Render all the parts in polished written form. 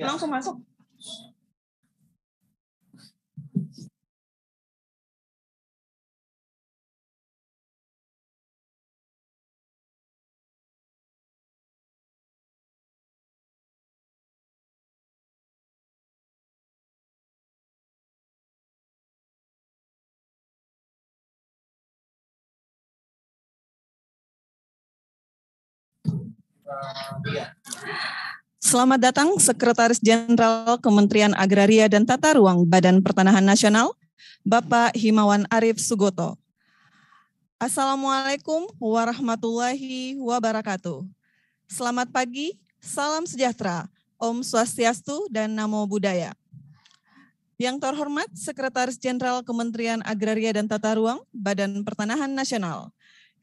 Langsung masuk. Selamat datang Sekretaris Jenderal Kementerian Agraria dan Tata Ruang Badan Pertanahan Nasional, Bapak Himawan Arif Sugoto. Assalamualaikum warahmatullahi wabarakatuh. Selamat pagi, salam sejahtera, Om Swastiastu, dan Namo Buddhaya. Yang terhormat Sekretaris Jenderal Kementerian Agraria dan Tata Ruang Badan Pertanahan Nasional.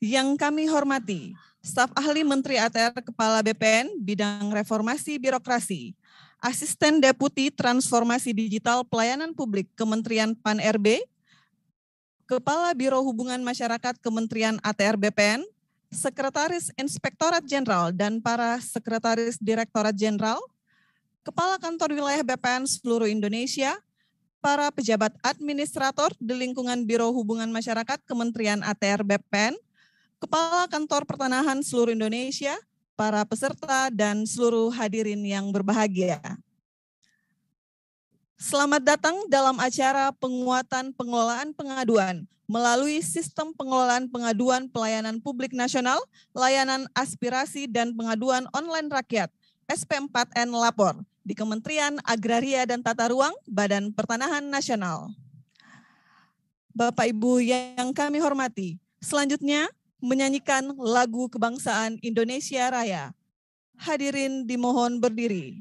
Yang kami hormati, Staf Ahli Menteri ATR Kepala BPN Bidang Reformasi Birokrasi, Asisten Deputi Transformasi Digital Pelayanan Publik Kementerian PAN-RB, Kepala Biro Hubungan Masyarakat Kementerian ATR BPN, Sekretaris Inspektorat Jenderal dan para Sekretaris Direktorat Jenderal, Kepala Kantor Wilayah BPN seluruh Indonesia, para pejabat administrator di lingkungan Biro Hubungan Masyarakat Kementerian ATR BPN, Kepala Kantor Pertanahan seluruh Indonesia, para peserta, dan seluruh hadirin yang berbahagia. Selamat datang dalam acara penguatan pengelolaan pengaduan melalui Sistem Pengelolaan Pengaduan Pelayanan Publik Nasional, Layanan Aspirasi dan Pengaduan Online Rakyat, SP4N Lapor, di Kementerian Agraria dan Tata Ruang, Badan Pertanahan Nasional. Bapak Ibu yang kami hormati, selanjutnya menyanyikan lagu kebangsaan Indonesia Raya. Hadirin dimohon berdiri.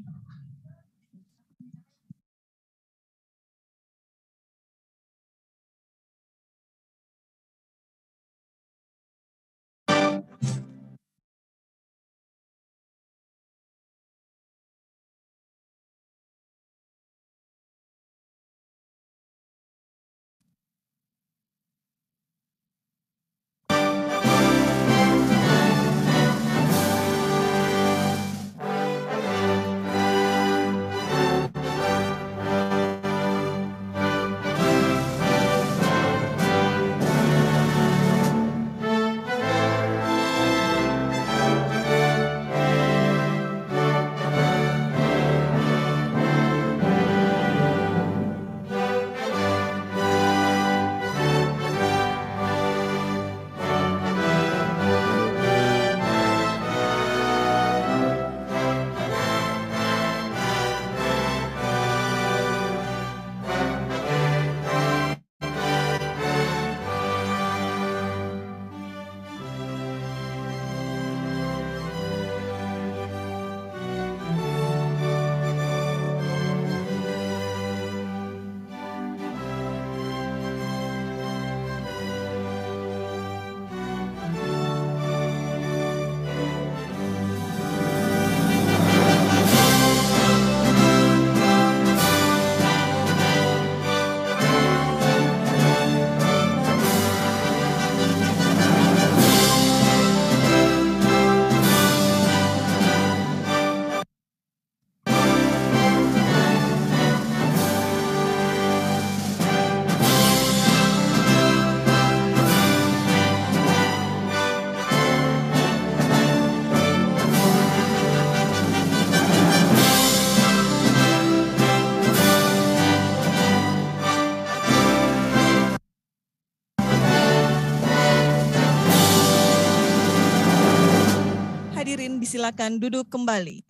Hadirin disilakan duduk kembali.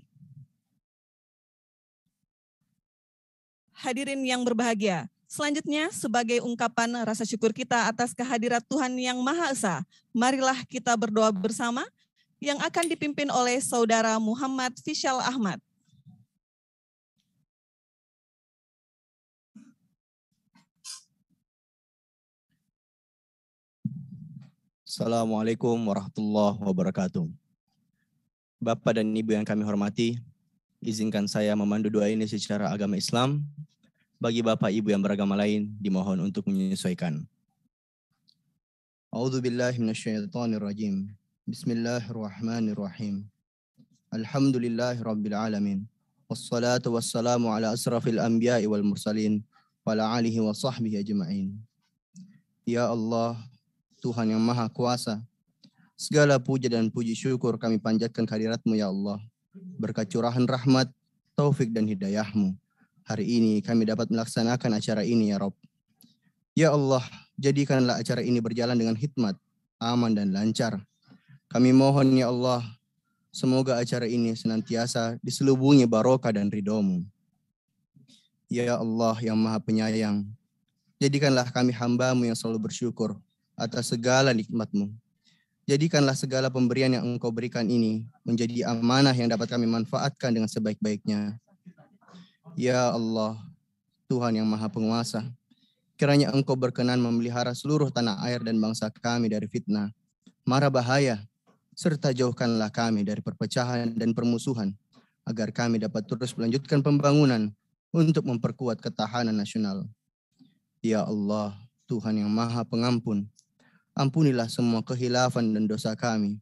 Hadirin yang berbahagia, selanjutnya sebagai ungkapan rasa syukur kita atas kehadirat Tuhan Yang Maha Esa, marilah kita berdoa bersama yang akan dipimpin oleh Saudara Muhammad Fishal Ahmad. Assalamualaikum warahmatullahi wabarakatuh. Bapak dan Ibu yang kami hormati, izinkan saya memandu doa ini secara agama Islam. Bagi Bapak Ibu yang beragama lain, dimohon untuk menyesuaikan. A'udzubillahi minasyaitonirrajim. Bismillahirrahmanirrahim. Alhamdulillahirabbil alamin. wassalatu wassalamu ala asrafil anbiya'i wal mursalin wa ala alihi wa sahbihi ajma'in. Ya Allah, Tuhan yang Maha Kuasa, segala puja dan puji syukur kami panjatkan kehadirat-Mu ya Allah. Berkat curahan rahmat, taufik dan hidayah-Mu, hari ini kami dapat melaksanakan acara ini ya Rabb. Ya Allah, jadikanlah acara ini berjalan dengan hikmat, aman dan lancar. Kami mohon ya Allah, semoga acara ini senantiasa diselubungi barokah dan ridho-Mu. Ya Allah yang Maha Penyayang, jadikanlah kami hamba-Mu yang selalu bersyukur atas segala nikmat-Mu. Jadikanlah segala pemberian yang Engkau berikan ini menjadi amanah yang dapat kami manfaatkan dengan sebaik-baiknya. Ya Allah, Tuhan yang Maha Penguasa, kiranya Engkau berkenan memelihara seluruh tanah air dan bangsa kami dari fitnah, mara bahaya, serta jauhkanlah kami dari perpecahan dan permusuhan, agar kami dapat terus melanjutkan pembangunan untuk memperkuat ketahanan nasional. Ya Allah, Tuhan yang Maha Pengampun, ampunilah semua khilafan dan dosa kami,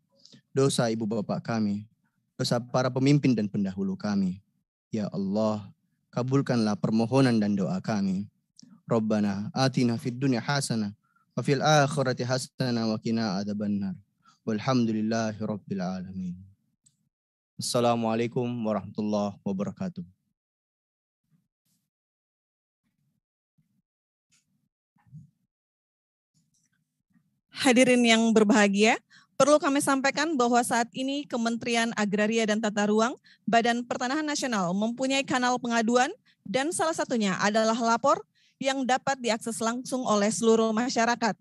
dosa ibu bapak kami, dosa para pemimpin dan pendahulu kami. Ya Allah, kabulkanlah permohonan dan doa kami. Rabbana atina fid dunya hasanah wa fil akhirati hasanah wa qina adzabannar. Walhamdulillahi rabbil alamin. Assalamualaikum warahmatullahi wabarakatuh. Hadirin yang berbahagia, perlu kami sampaikan bahwa saat ini Kementerian Agraria dan Tata Ruang, Badan Pertanahan Nasional mempunyai kanal pengaduan dan salah satunya adalah lapor yang dapat diakses langsung oleh seluruh masyarakat.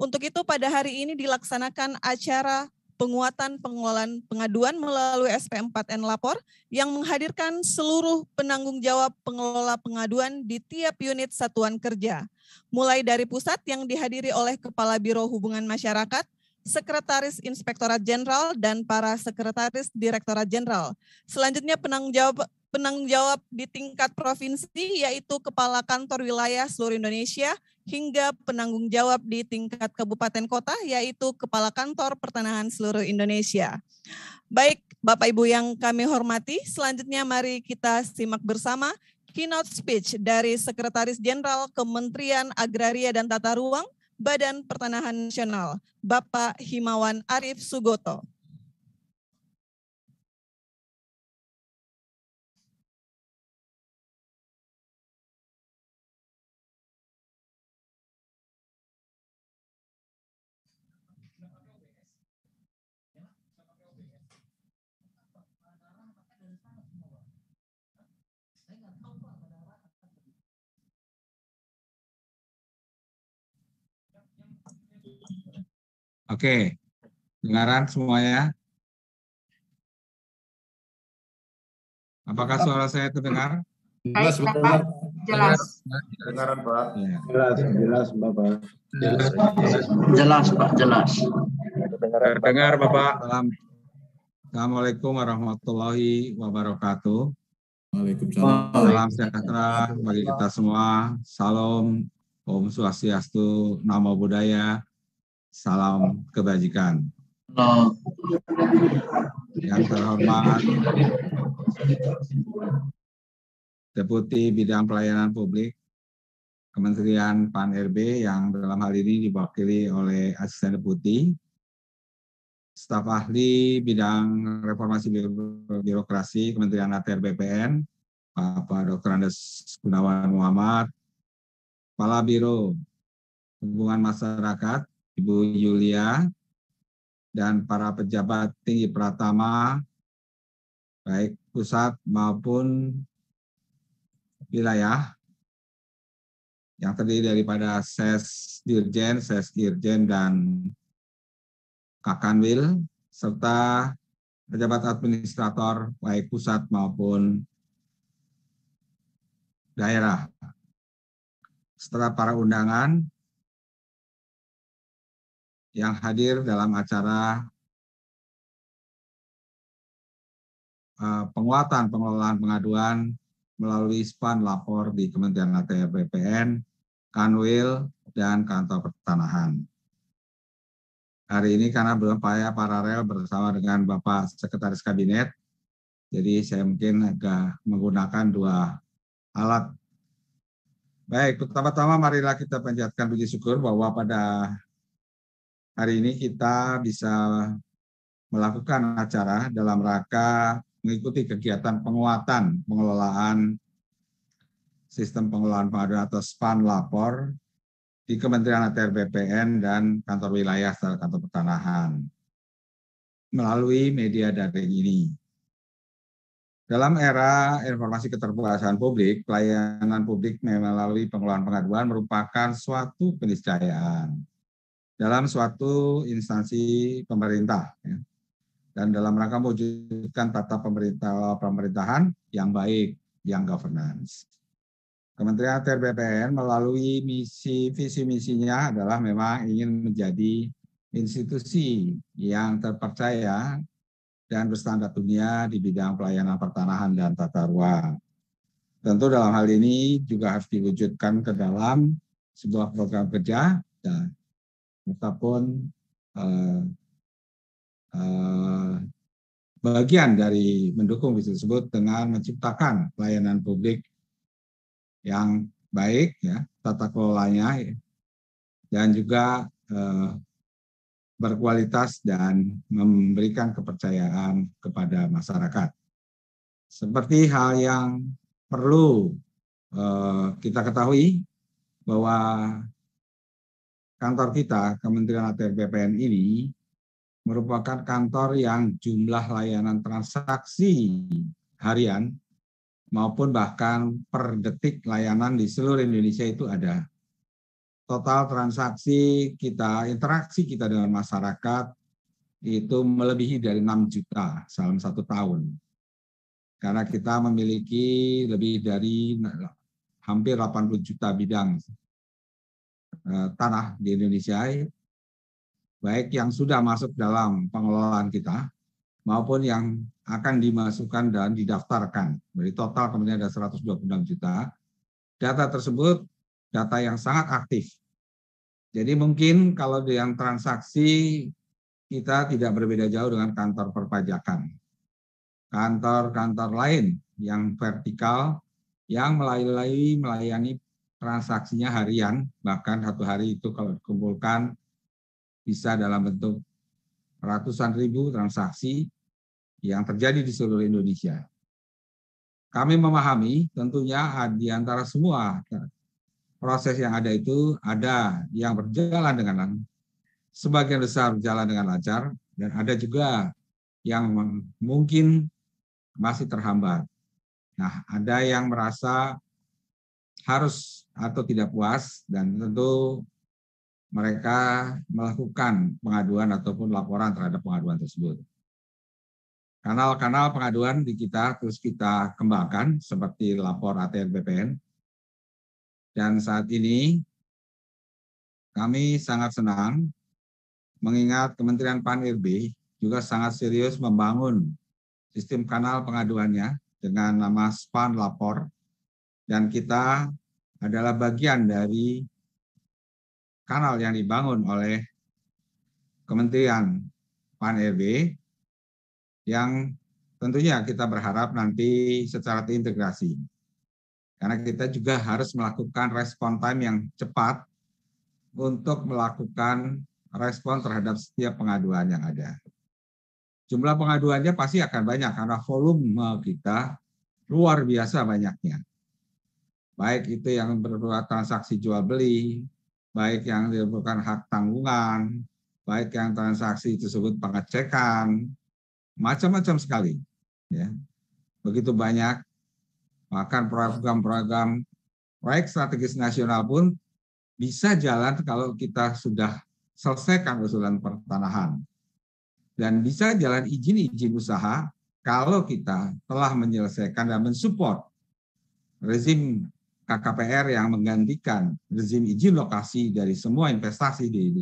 Untuk itu pada hari ini dilaksanakan acara penguatan pengelolaan pengaduan melalui SP4N Lapor yang menghadirkan seluruh penanggung jawab pengelola pengaduan di tiap unit satuan kerja. Mulai dari pusat yang dihadiri oleh Kepala Biro Hubungan Masyarakat, Sekretaris Inspektorat Jenderal, dan para Sekretaris Direktorat Jenderal. Selanjutnya penanggung jawab di tingkat provinsi yaitu Kepala Kantor Wilayah seluruh Indonesia hingga penanggung jawab di tingkat kabupaten kota yaitu Kepala Kantor Pertanahan seluruh Indonesia. Baik Bapak Ibu yang kami hormati, selanjutnya mari kita simak bersama keynote speech dari Sekretaris Jenderal Kementerian Agraria dan Tata Ruang Badan Pertanahan Nasional, Bapak Himawan Arif Sugoto. Oke, dengaran semuanya? Apakah suara saya terdengar? Jelas, Bapak. Jelas. Dengaran, Pak. Ya. Jelas, Bapak. Jelas, Pak. Jelas. Terdengar, Bapak. Assalamualaikum warahmatullahi wabarakatuh. Waalaikumsalam. Salam sejahtera bagi kita semua. Salam, Om Swastiastu, Namo Buddhaya, salam kebajikan. Yang terhormat Deputi Bidang Pelayanan Publik Kementerian PAN-RB yang dalam hal ini diwakili oleh Asisten Deputi, Staf Ahli Bidang Reformasi Birokrasi Kementerian ATR BPN, Bapak Dr. Andes Gunawan Muhammad, Kepala Biro Hubungan Masyarakat, Ibu Yulia, dan para pejabat tinggi Pratama, baik pusat maupun wilayah, yang terdiri daripada Ses Dirjen, Ses Irjen, dan Kakanwil, serta pejabat administrator baik pusat maupun daerah. Setelah para undangan yang hadir dalam acara penguatan pengelolaan pengaduan melalui SPAN lapor di Kementerian ATR BPN, Kanwil, dan Kantor Pertanahan. Hari ini karena berupaya paralel bersama dengan Bapak Sekretaris Kabinet, Jadi saya mungkin agak menggunakan dua alat. Baik, pertama-tama marilah kita panjatkan puji syukur bahwa pada hari ini kita bisa melakukan acara dalam rangka mengikuti kegiatan penguatan pengelolaan sistem pengelolaan pengaduan atau SPAN lapor di Kementerian ATR BPN dan kantor wilayah serta kantor pertanahan melalui media daring ini. Dalam era informasi keterbukaan publik, pelayanan publik melalui pengelolaan pengaduan merupakan suatu keniscayaan dalam suatu instansi pemerintah, ya, dan dalam rangka mewujudkan tata pemerintahan yang baik, yang governance. Kementerian ATR BPN melalui visi misinya adalah memang ingin menjadi institusi yang terpercaya dan berstandar dunia di bidang pelayanan pertanahan dan tata ruang. Tentu dalam hal ini juga harus diwujudkan ke dalam sebuah program kerja dan ataupun bagian dari mendukung visi tersebut dengan menciptakan pelayanan publik yang baik, ya, tata kelolanya, ya, dan juga berkualitas dan memberikan kepercayaan kepada masyarakat. Seperti hal yang perlu kita ketahui bahwa kantor kita, Kementerian ATR BPN ini, merupakan kantor yang jumlah layanan transaksi harian maupun bahkan per detik layanan di seluruh Indonesia itu ada. Total transaksi kita, interaksi kita dengan masyarakat itu melebihi dari 6 juta dalam 1 tahun. Karena kita memiliki lebih dari hampir 80 juta bidang tanah di Indonesia, baik yang sudah masuk dalam pengelolaan kita maupun yang akan dimasukkan dan didaftarkan. Dari total kemudian ada 126 juta. Data tersebut data yang sangat aktif. Jadi mungkin kalau yang transaksi kita tidak berbeda jauh dengan kantor perpajakan. Kantor-kantor lain yang vertikal yang melayani transaksinya harian, bahkan 1 hari itu kalau dikumpulkan bisa dalam bentuk ratusan ribu transaksi yang terjadi di seluruh Indonesia. Kami memahami tentunya di antara semua proses yang ada itu ada yang berjalan dengan sebagian besar berjalan dengan lancar dan ada juga yang mungkin masih terhambat. Nah, ada yang merasa harus atau tidak puas dan tentu mereka melakukan pengaduan ataupun laporan terhadap pengaduan tersebut. Kanal-kanal pengaduan di kita terus kita kembangkan seperti lapor ATR BPN. Dan saat ini kami sangat senang mengingat Kementerian PAN-RB juga sangat serius membangun sistem kanal pengaduannya dengan nama SPAN Lapor. Dan kita adalah bagian dari kanal yang dibangun oleh Kementerian PAN-RB yang tentunya kita berharap nanti secara terintegrasi. Karena kita juga harus melakukan respon time yang cepat untuk melakukan respon terhadap setiap pengaduan yang ada. Jumlah pengaduannya pasti akan banyak karena volume kita luar biasa banyaknya. Baik itu yang berupa transaksi jual beli, baik yang merupakan hak tanggungan, baik yang transaksi tersebut pengecekan, macam-macam sekali. Ya. Begitu banyak, bahkan program-program proyek strategis nasional pun bisa jalan kalau kita sudah selesaikan usulan pertanahan. Dan bisa jalan izin usaha kalau kita telah menyelesaikan dan mensupport rezim KKPR yang menggantikan rezim izin lokasi dari semua investasi di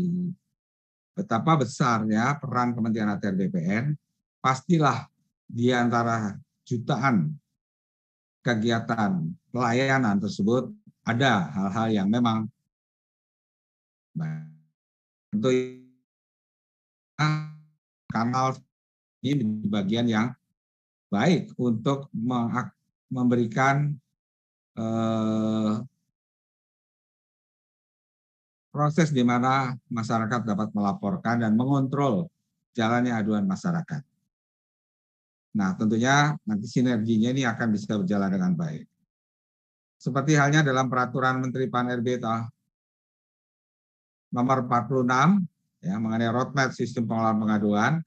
betapa besarnya peran Kementerian ATR BPN, pastilah di antara jutaan kegiatan pelayanan tersebut ada hal-hal yang memang tentu kanal ini bagian yang baik untuk memberikan proses di mana masyarakat dapat melaporkan dan mengontrol jalannya aduan masyarakat. Nah, tentunya nanti sinerginya ini akan bisa berjalan dengan baik. Seperti halnya dalam peraturan Menteri Pan-RB nomor 46 ya, mengenai roadmap sistem pengelolaan pengaduan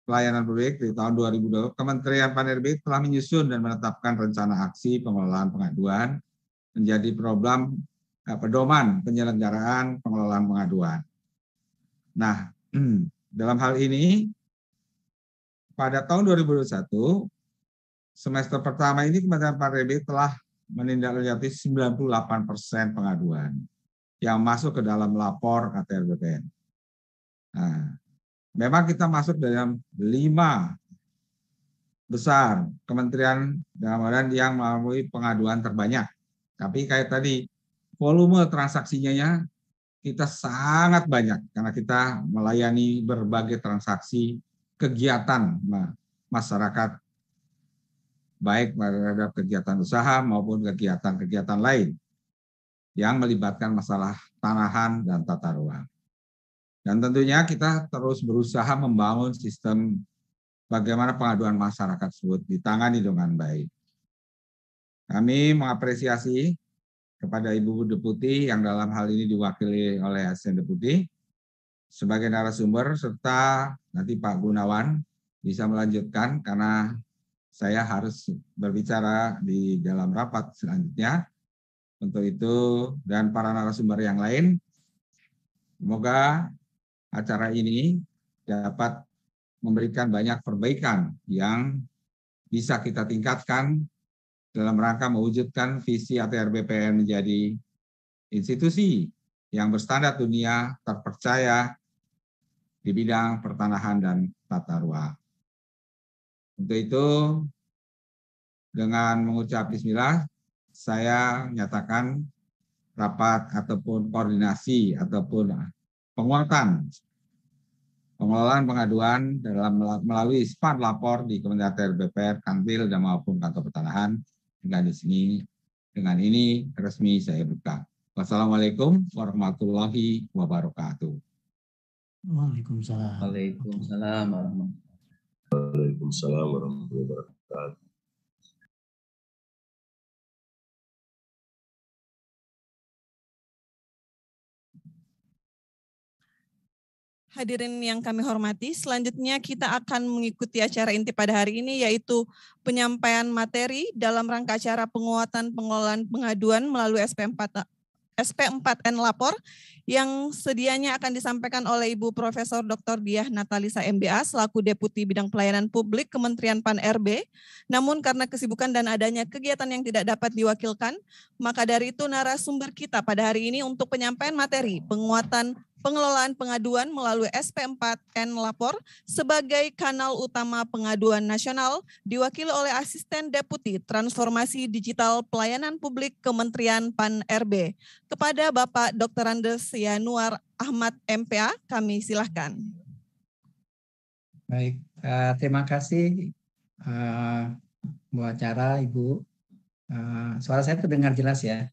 pelayanan publik di tahun 2020, Kementerian Pan-RB telah menyusun dan menetapkan rencana aksi pengelolaan pengaduan menjadi program pedoman penyelenggaraan pengelolaan pengaduan. Nah, dalam hal ini pada tahun 2021 semester pertama ini Kementerian Pan-RB telah menindaklanjuti 98% pengaduan yang masuk ke dalam lapor ATR BPN. Nah, memang kita masuk dalam 5 besar kementerian yang melalui pengaduan terbanyak. Tapi kayak tadi, volume transaksinya kita sangat banyak karena kita melayani berbagai transaksi kegiatan masyarakat, baik terhadap kegiatan usaha maupun kegiatan-kegiatan lain yang melibatkan masalah tanahan dan tata ruang. Dan tentunya kita terus berusaha membangun sistem bagaimana pengaduan masyarakat tersebut ditangani dengan baik. Kami mengapresiasi kepada Ibu Deputi yang dalam hal ini diwakili oleh Asisten Deputi sebagai narasumber, serta nanti Pak Gunawan bisa melanjutkan karena saya harus berbicara di dalam rapat selanjutnya. Untuk itu dan para narasumber yang lain, semoga acara ini dapat memberikan banyak perbaikan yang bisa kita tingkatkan dalam rangka mewujudkan visi ATR BPN menjadi institusi yang berstandar dunia, terpercaya di bidang pertanahan dan tata ruang. Untuk itu, dengan mengucap bismillah, saya nyatakan rapat ataupun koordinasi ataupun penguatan pengelolaan pengaduan dalam melalui SPAN lapor di Kementerian ATR BPN, Kanwil dan maupun Kantor Pertanahan dengan ini resmi saya buka. Wassalamualaikum warahmatullahi wabarakatuh. Waalaikumsalam. Waalaikumsalam warahmatullahi wabarakatuh. Hadirin yang kami hormati, selanjutnya kita akan mengikuti acara inti pada hari ini, yaitu penyampaian materi dalam rangka acara penguatan pengelolaan pengaduan melalui SP4N Lapor yang sedianya akan disampaikan oleh Ibu Profesor Dr. Diah Natalisa MBA selaku Deputi Bidang Pelayanan Publik Kementerian Pan-RB. Namun karena kesibukan dan adanya kegiatan yang tidak dapat diwakilkan, maka dari itu narasumber kita pada hari ini untuk penyampaian materi penguatan pengelolaan pengaduan melalui SP4N Lapor sebagai kanal utama pengaduan nasional diwakili oleh Asisten Deputi Transformasi Digital Pelayanan Publik Kementerian Pan-RB. Kepada Bapak Dr. Andes Yanuar Ahmad MPA, kami silahkan. Baik, terima kasih Bu acara, Ibu. Suara saya terdengar jelas ya?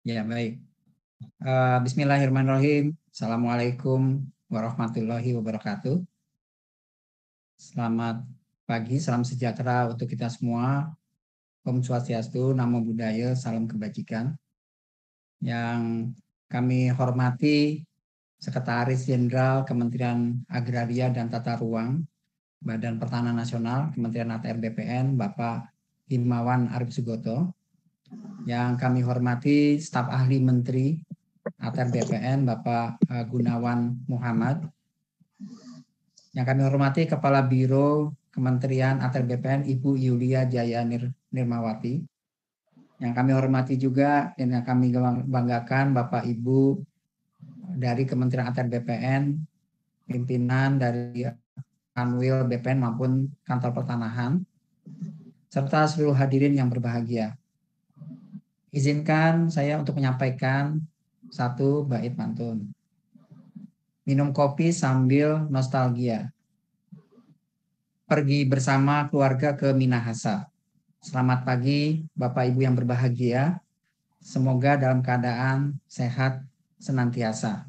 Ya, baik. Bismillahirrahmanirrahim. Assalamualaikum warahmatullahi wabarakatuh. Selamat pagi, salam sejahtera untuk kita semua. Om Swastiastu, Namo Buddhaya, salam kebajikan. Yang kami hormati Sekretaris Jenderal Kementerian Agraria dan Tata Ruang, Badan Pertanahan Nasional, Kementerian ATR BPN, Bapak Himawan Arif Sugoto. Yang kami hormati staf ahli Menteri ATR BPN, Bapak Gunawan Muhammad. Yang kami hormati Kepala Biro Kementerian ATR BPN, Ibu Yulia Jaya Nirmawati. Yang kami hormati juga dan yang kami banggakan Bapak Ibu dari Kementerian ATR BPN, pimpinan dari Kanwil BPN maupun Kantor Pertanahan, serta seluruh hadirin yang berbahagia. Izinkan saya untuk menyampaikan satu bait pantun. Minum kopi sambil nostalgia. pergi bersama keluarga ke Minahasa. Selamat pagi Bapak Ibu yang berbahagia. Semoga dalam keadaan sehat senantiasa.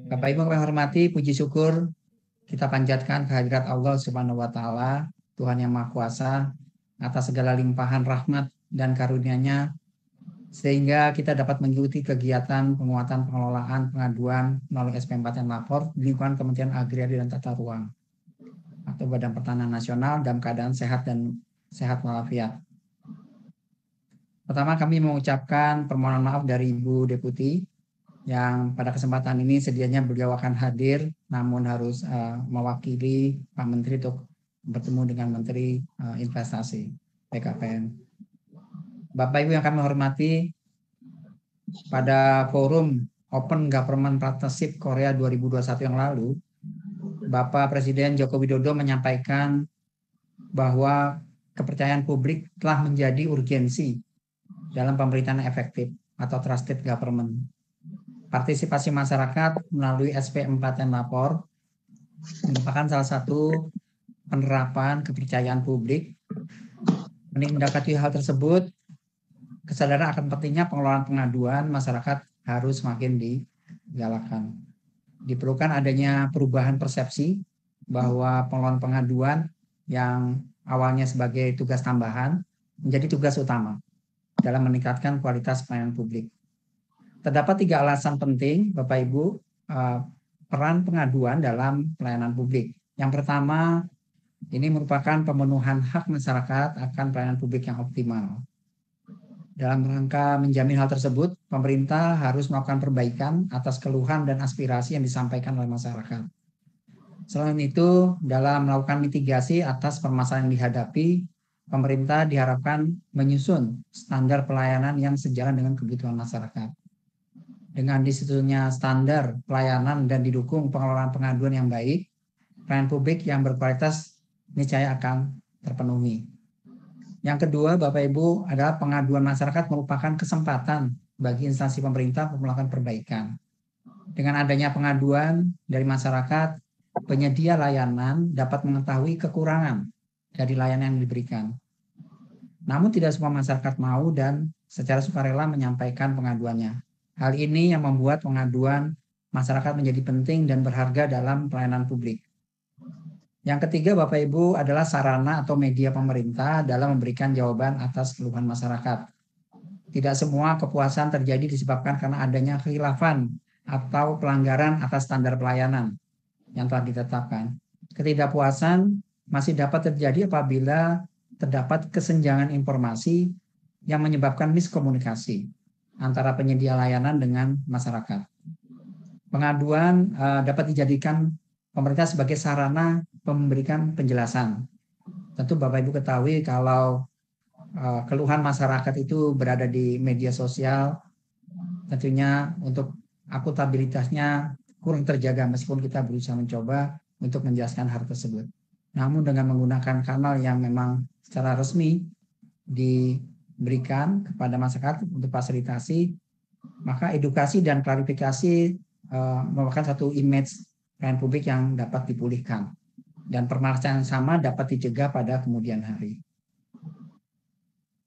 Bapak Ibu yang hormati, puji syukur kita panjatkan kehadirat Allah Subhanahu wa taala, Tuhan yang Maha Kuasa, atas segala limpahan rahmat dan karunia-Nya sehingga kita dapat mengikuti kegiatan penguatan pengelolaan pengaduan melalui SP4 Lapor di lingkungan Kementerian Agraria dan Tata Ruang atau Badan Pertanahan Nasional dalam keadaan sehat dan sehat walafiat. Pertama, kami mengucapkan permohonan maaf dari Ibu Deputi yang pada kesempatan ini sedianya beliau akan hadir namun harus mewakili Pak Menteri untuk bertemu dengan Menteri Investasi BKPM. Bapak Ibu yang kami hormati, pada forum Open Government Partnership Korea 2021 yang lalu, Bapak Presiden Joko Widodo menyampaikan bahwa kepercayaan publik telah menjadi urgensi dalam pemerintahan efektif atau trusted government. Partisipasi masyarakat melalui SP4 Lapor merupakan salah satu penerapan kepercayaan publik. Menindaklanjuti hal tersebut, kesadaran akan pentingnya pengelolaan pengaduan masyarakat harus semakin digalakan. Diperlukan adanya perubahan persepsi bahwa pengelolaan pengaduan yang awalnya sebagai tugas tambahan menjadi tugas utama dalam meningkatkan kualitas pelayanan publik. Terdapat 3 alasan penting, Bapak Ibu, peran pengaduan dalam pelayanan publik. Yang pertama, ini merupakan pemenuhan hak masyarakat akan pelayanan publik yang optimal. Dalam rangka menjamin hal tersebut, pemerintah harus melakukan perbaikan atas keluhan dan aspirasi yang disampaikan oleh masyarakat. Selain itu, dalam melakukan mitigasi atas permasalahan yang dihadapi, pemerintah diharapkan menyusun standar pelayanan yang sejalan dengan kebutuhan masyarakat. Dengan disusunnya standar pelayanan dan didukung pengelolaan pengaduan yang baik, pelayanan publik yang berkualitas niscaya akan terpenuhi. Yang kedua, Bapak Ibu, adalah pengaduan masyarakat merupakan kesempatan bagi instansi pemerintah untuk melakukan perbaikan. Dengan adanya pengaduan dari masyarakat, penyedia layanan dapat mengetahui kekurangan dari layanan yang diberikan. Namun tidak semua masyarakat mau dan secara sukarela menyampaikan pengaduannya. Hal ini yang membuat pengaduan masyarakat menjadi penting dan berharga dalam pelayanan publik. Yang ketiga, Bapak Ibu, adalah sarana atau media pemerintah dalam memberikan jawaban atas keluhan masyarakat. Tidak semua kepuasan terjadi disebabkan karena adanya khilafan atau pelanggaran atas standar pelayanan yang telah ditetapkan. Ketidakpuasan masih dapat terjadi apabila terdapat kesenjangan informasi yang menyebabkan miskomunikasi antara penyedia layanan dengan masyarakat. Pengaduan dapat dijadikan pemerintah sebagai sarana memberikan penjelasan. Tentu Bapak Ibu ketahui kalau keluhan masyarakat itu berada di media sosial, tentunya untuk akuntabilitasnya kurang terjaga meskipun kita berusaha mencoba untuk menjelaskan hal tersebut. Namun dengan menggunakan kanal yang memang secara resmi diberikan kepada masyarakat untuk fasilitasi, maka edukasi dan klarifikasi merupakan satu image pelayanan publik yang dapat dipulihkan dan permasalahan yang sama dapat dicegah pada kemudian hari.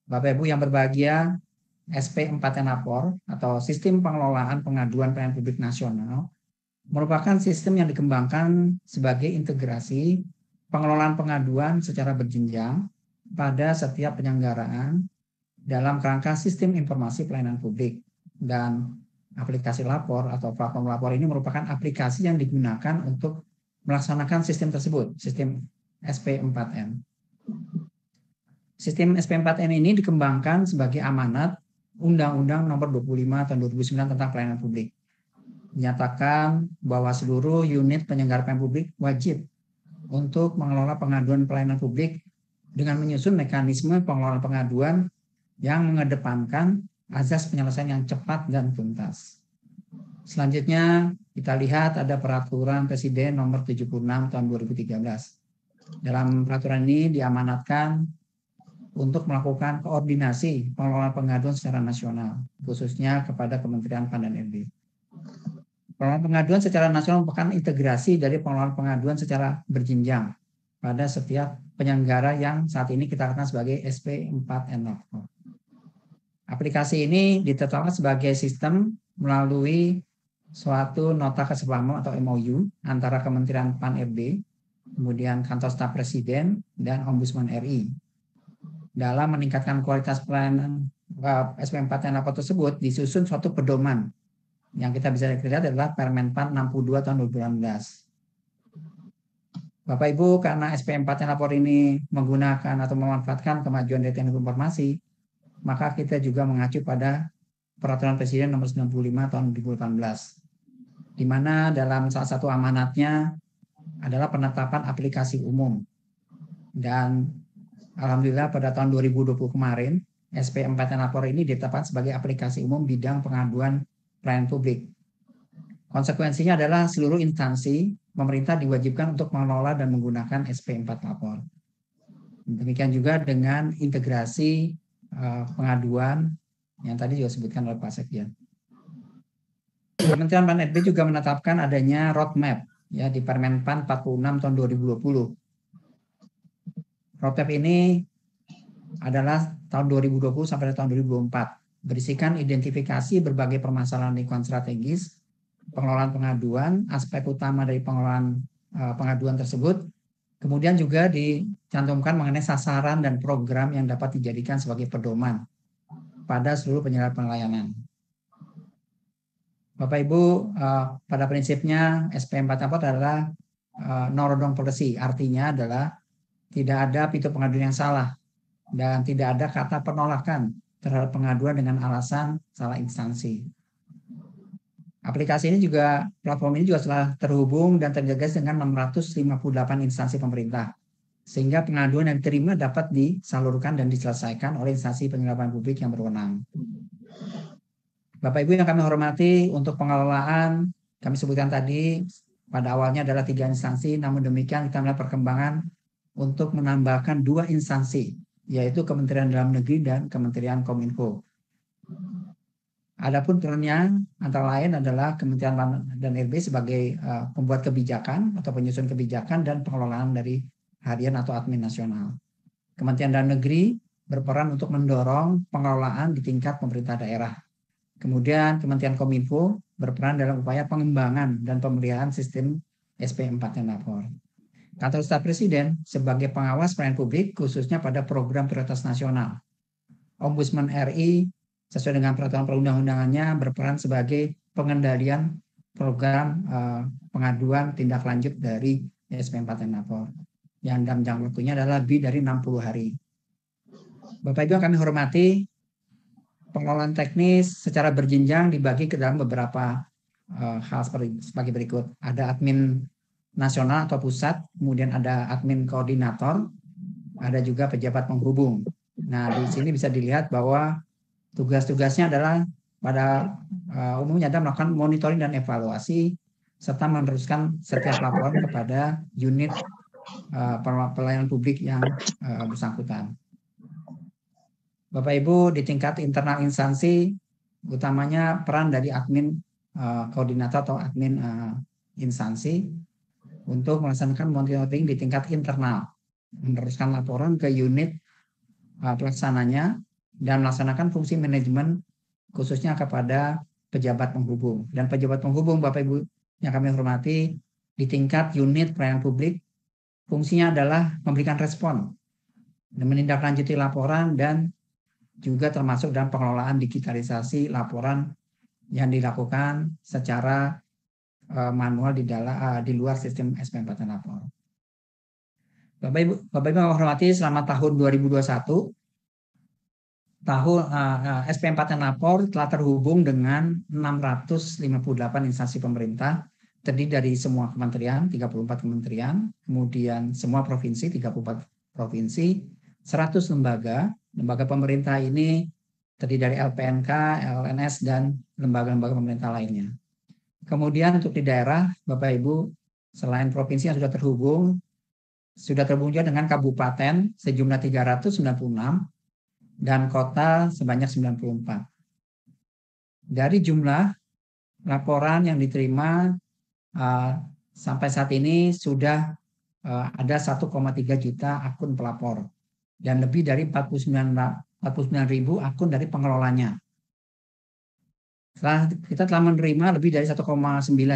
Bapak Ibu yang berbahagia, SP4 Lapor atau Sistem Pengelolaan Pengaduan Pelayanan Publik Nasional merupakan sistem yang dikembangkan sebagai integrasi pengelolaan pengaduan secara berjenjang pada setiap penyelenggaraan dalam kerangka sistem informasi pelayanan publik. Dan aplikasi lapor atau platform lapor ini merupakan aplikasi yang digunakan untuk melaksanakan sistem tersebut, sistem SP4N. Sistem SP4N ini dikembangkan sebagai amanat Undang-Undang Nomor 25 Tahun 2009 tentang Pelayanan Publik. Menyatakan bahwa seluruh unit penyelenggara pelayanan publik wajib untuk mengelola pengaduan pelayanan publik dengan menyusun mekanisme pengelolaan pengaduan yang mengedepankan azas penyelesaian yang cepat dan tuntas. Selanjutnya kita lihat ada Peraturan Presiden Nomor 76 Tahun 2013. Dalam peraturan ini diamanatkan untuk melakukan koordinasi pengelolaan pengaduan secara nasional, khususnya kepada Kementerian PAN dan RB. Pengelolaan pengaduan secara nasional merupakan integrasi dari pengelolaan pengaduan secara berjenjang pada setiap penyelenggara yang saat ini kita kenal sebagai SP4N. Aplikasi ini ditetapkan sebagai sistem melalui suatu nota kesepahaman atau MOU antara Kementerian PAN-RB, kemudian Kantor Staf Presiden, dan Ombudsman RI. Dalam meningkatkan kualitas pelayanan SP4N tersebut disusun suatu pedoman yang kita bisa lihat adalah Permen PAN 62 tahun 2018. Bapak Ibu, karena SP4N ini menggunakan atau memanfaatkan kemajuan dari teknologi informasi, maka kita juga mengacu pada Peraturan Presiden nomor 95 tahun 2018, di mana dalam salah satu amanatnya adalah penetapan aplikasi umum. Dan alhamdulillah pada tahun 2020 kemarin, SP4N ini ditetapkan sebagai aplikasi umum bidang pengaduan pelayanan publik. Konsekuensinya adalah seluruh instansi pemerintah diwajibkan untuk mengelola dan menggunakan SP4 Lapor. Demikian juga dengan integrasi pengaduan yang tadi juga disebutkan oleh Pak Sekjen. Kementerian PAN-RB juga menetapkan adanya roadmap ya di Permen PAN 46 tahun 2020. Roadmap ini adalah tahun 2020 sampai tahun 2024. Berisikan identifikasi berbagai permasalahan lingkungan strategis, pengelolaan pengaduan, aspek utama dari pengelolaan pengaduan tersebut, kemudian juga dicantumkan mengenai sasaran dan program yang dapat dijadikan sebagai pedoman pada seluruh penyelenggara pelayanan. Bapak Ibu, pada prinsipnya SP4 adalah no-wrong policy, artinya adalah tidak ada pintu pengaduan yang salah dan tidak ada kata penolakan terhadap pengaduan dengan alasan salah instansi. Aplikasi ini juga, platform ini juga telah terhubung dan terintegrasi dengan 658 instansi pemerintah, sehingga pengaduan yang diterima dapat disalurkan dan diselesaikan oleh instansi penyelenggara publik yang berwenang. Bapak Ibu yang kami hormati, untuk pengelolaan kami sebutkan tadi pada awalnya adalah 3 instansi, namun demikian kita melihat perkembangan untuk menambahkan 2 instansi, yaitu Kementerian Dalam Negeri dan Kementerian Kominfo. Adapun perannya antara lain adalah Kementerian dan RB sebagai pembuat kebijakan atau penyusun kebijakan dan pengelolaan dari harian atau admin nasional. Kementerian Dalam Negeri berperan untuk mendorong pengelolaan di tingkat pemerintah daerah. Kemudian Kementerian Kominfo berperan dalam upaya pengembangan dan pemeliharaan sistem SP4N Lapor. Kantor Staf Presiden sebagai pengawas pelayanan publik khususnya pada program prioritas nasional. Ombudsman RI sesuai dengan peraturan perundang-undangannya berperan sebagai pengendalian program pengaduan tindak lanjut dari SP4N Lapor yang dalam jangka waktunya adalah lebih dari 60 hari. Bapak Ibu yang kami hormati, pengelolaan teknis secara berjenjang dibagi ke dalam beberapa hal sebagai berikut. Ada admin nasional atau pusat, kemudian ada admin koordinator, ada juga pejabat penghubung. Nah, di sini bisa dilihat bahwa tugas-tugasnya adalah pada umumnya adalah melakukan monitoring dan evaluasi, serta meneruskan setiap laporan kepada unit pelayanan publik yang bersangkutan. Bapak Ibu, di tingkat internal instansi, utamanya peran dari admin koordinator atau admin instansi untuk melaksanakan monitoring di tingkat internal, meneruskan laporan ke unit pelaksananya, dan melaksanakan fungsi manajemen khususnya kepada pejabat penghubung. Dan pejabat penghubung, Bapak Ibu yang kami hormati, di tingkat unit pelayanan publik, fungsinya adalah memberikan respon dan menindaklanjuti laporan dan juga termasuk dalam pengelolaan digitalisasi laporan yang dilakukan secara manual di luar sistem SP4N Lapor. Bapak Ibu yang hormati, selama tahun 2021 SP4N Lapor telah terhubung dengan 658 instansi pemerintah, terdiri dari semua kementerian, 34 kementerian, kemudian semua provinsi, 34 provinsi, 100 lembaga pemerintah ini terdiri dari LPNK, LNS, dan lembaga-lembaga pemerintah lainnya. Kemudian untuk di daerah, Bapak Ibu, selain provinsi yang sudah terhubung juga dengan kabupaten sejumlah 396 dan kota sebanyak 94. Dari jumlah laporan yang diterima sampai saat ini sudah ada 1,3 juta akun pelapor dan lebih dari 49.000 akun dari pengelolanya. Kita telah menerima lebih dari 1,9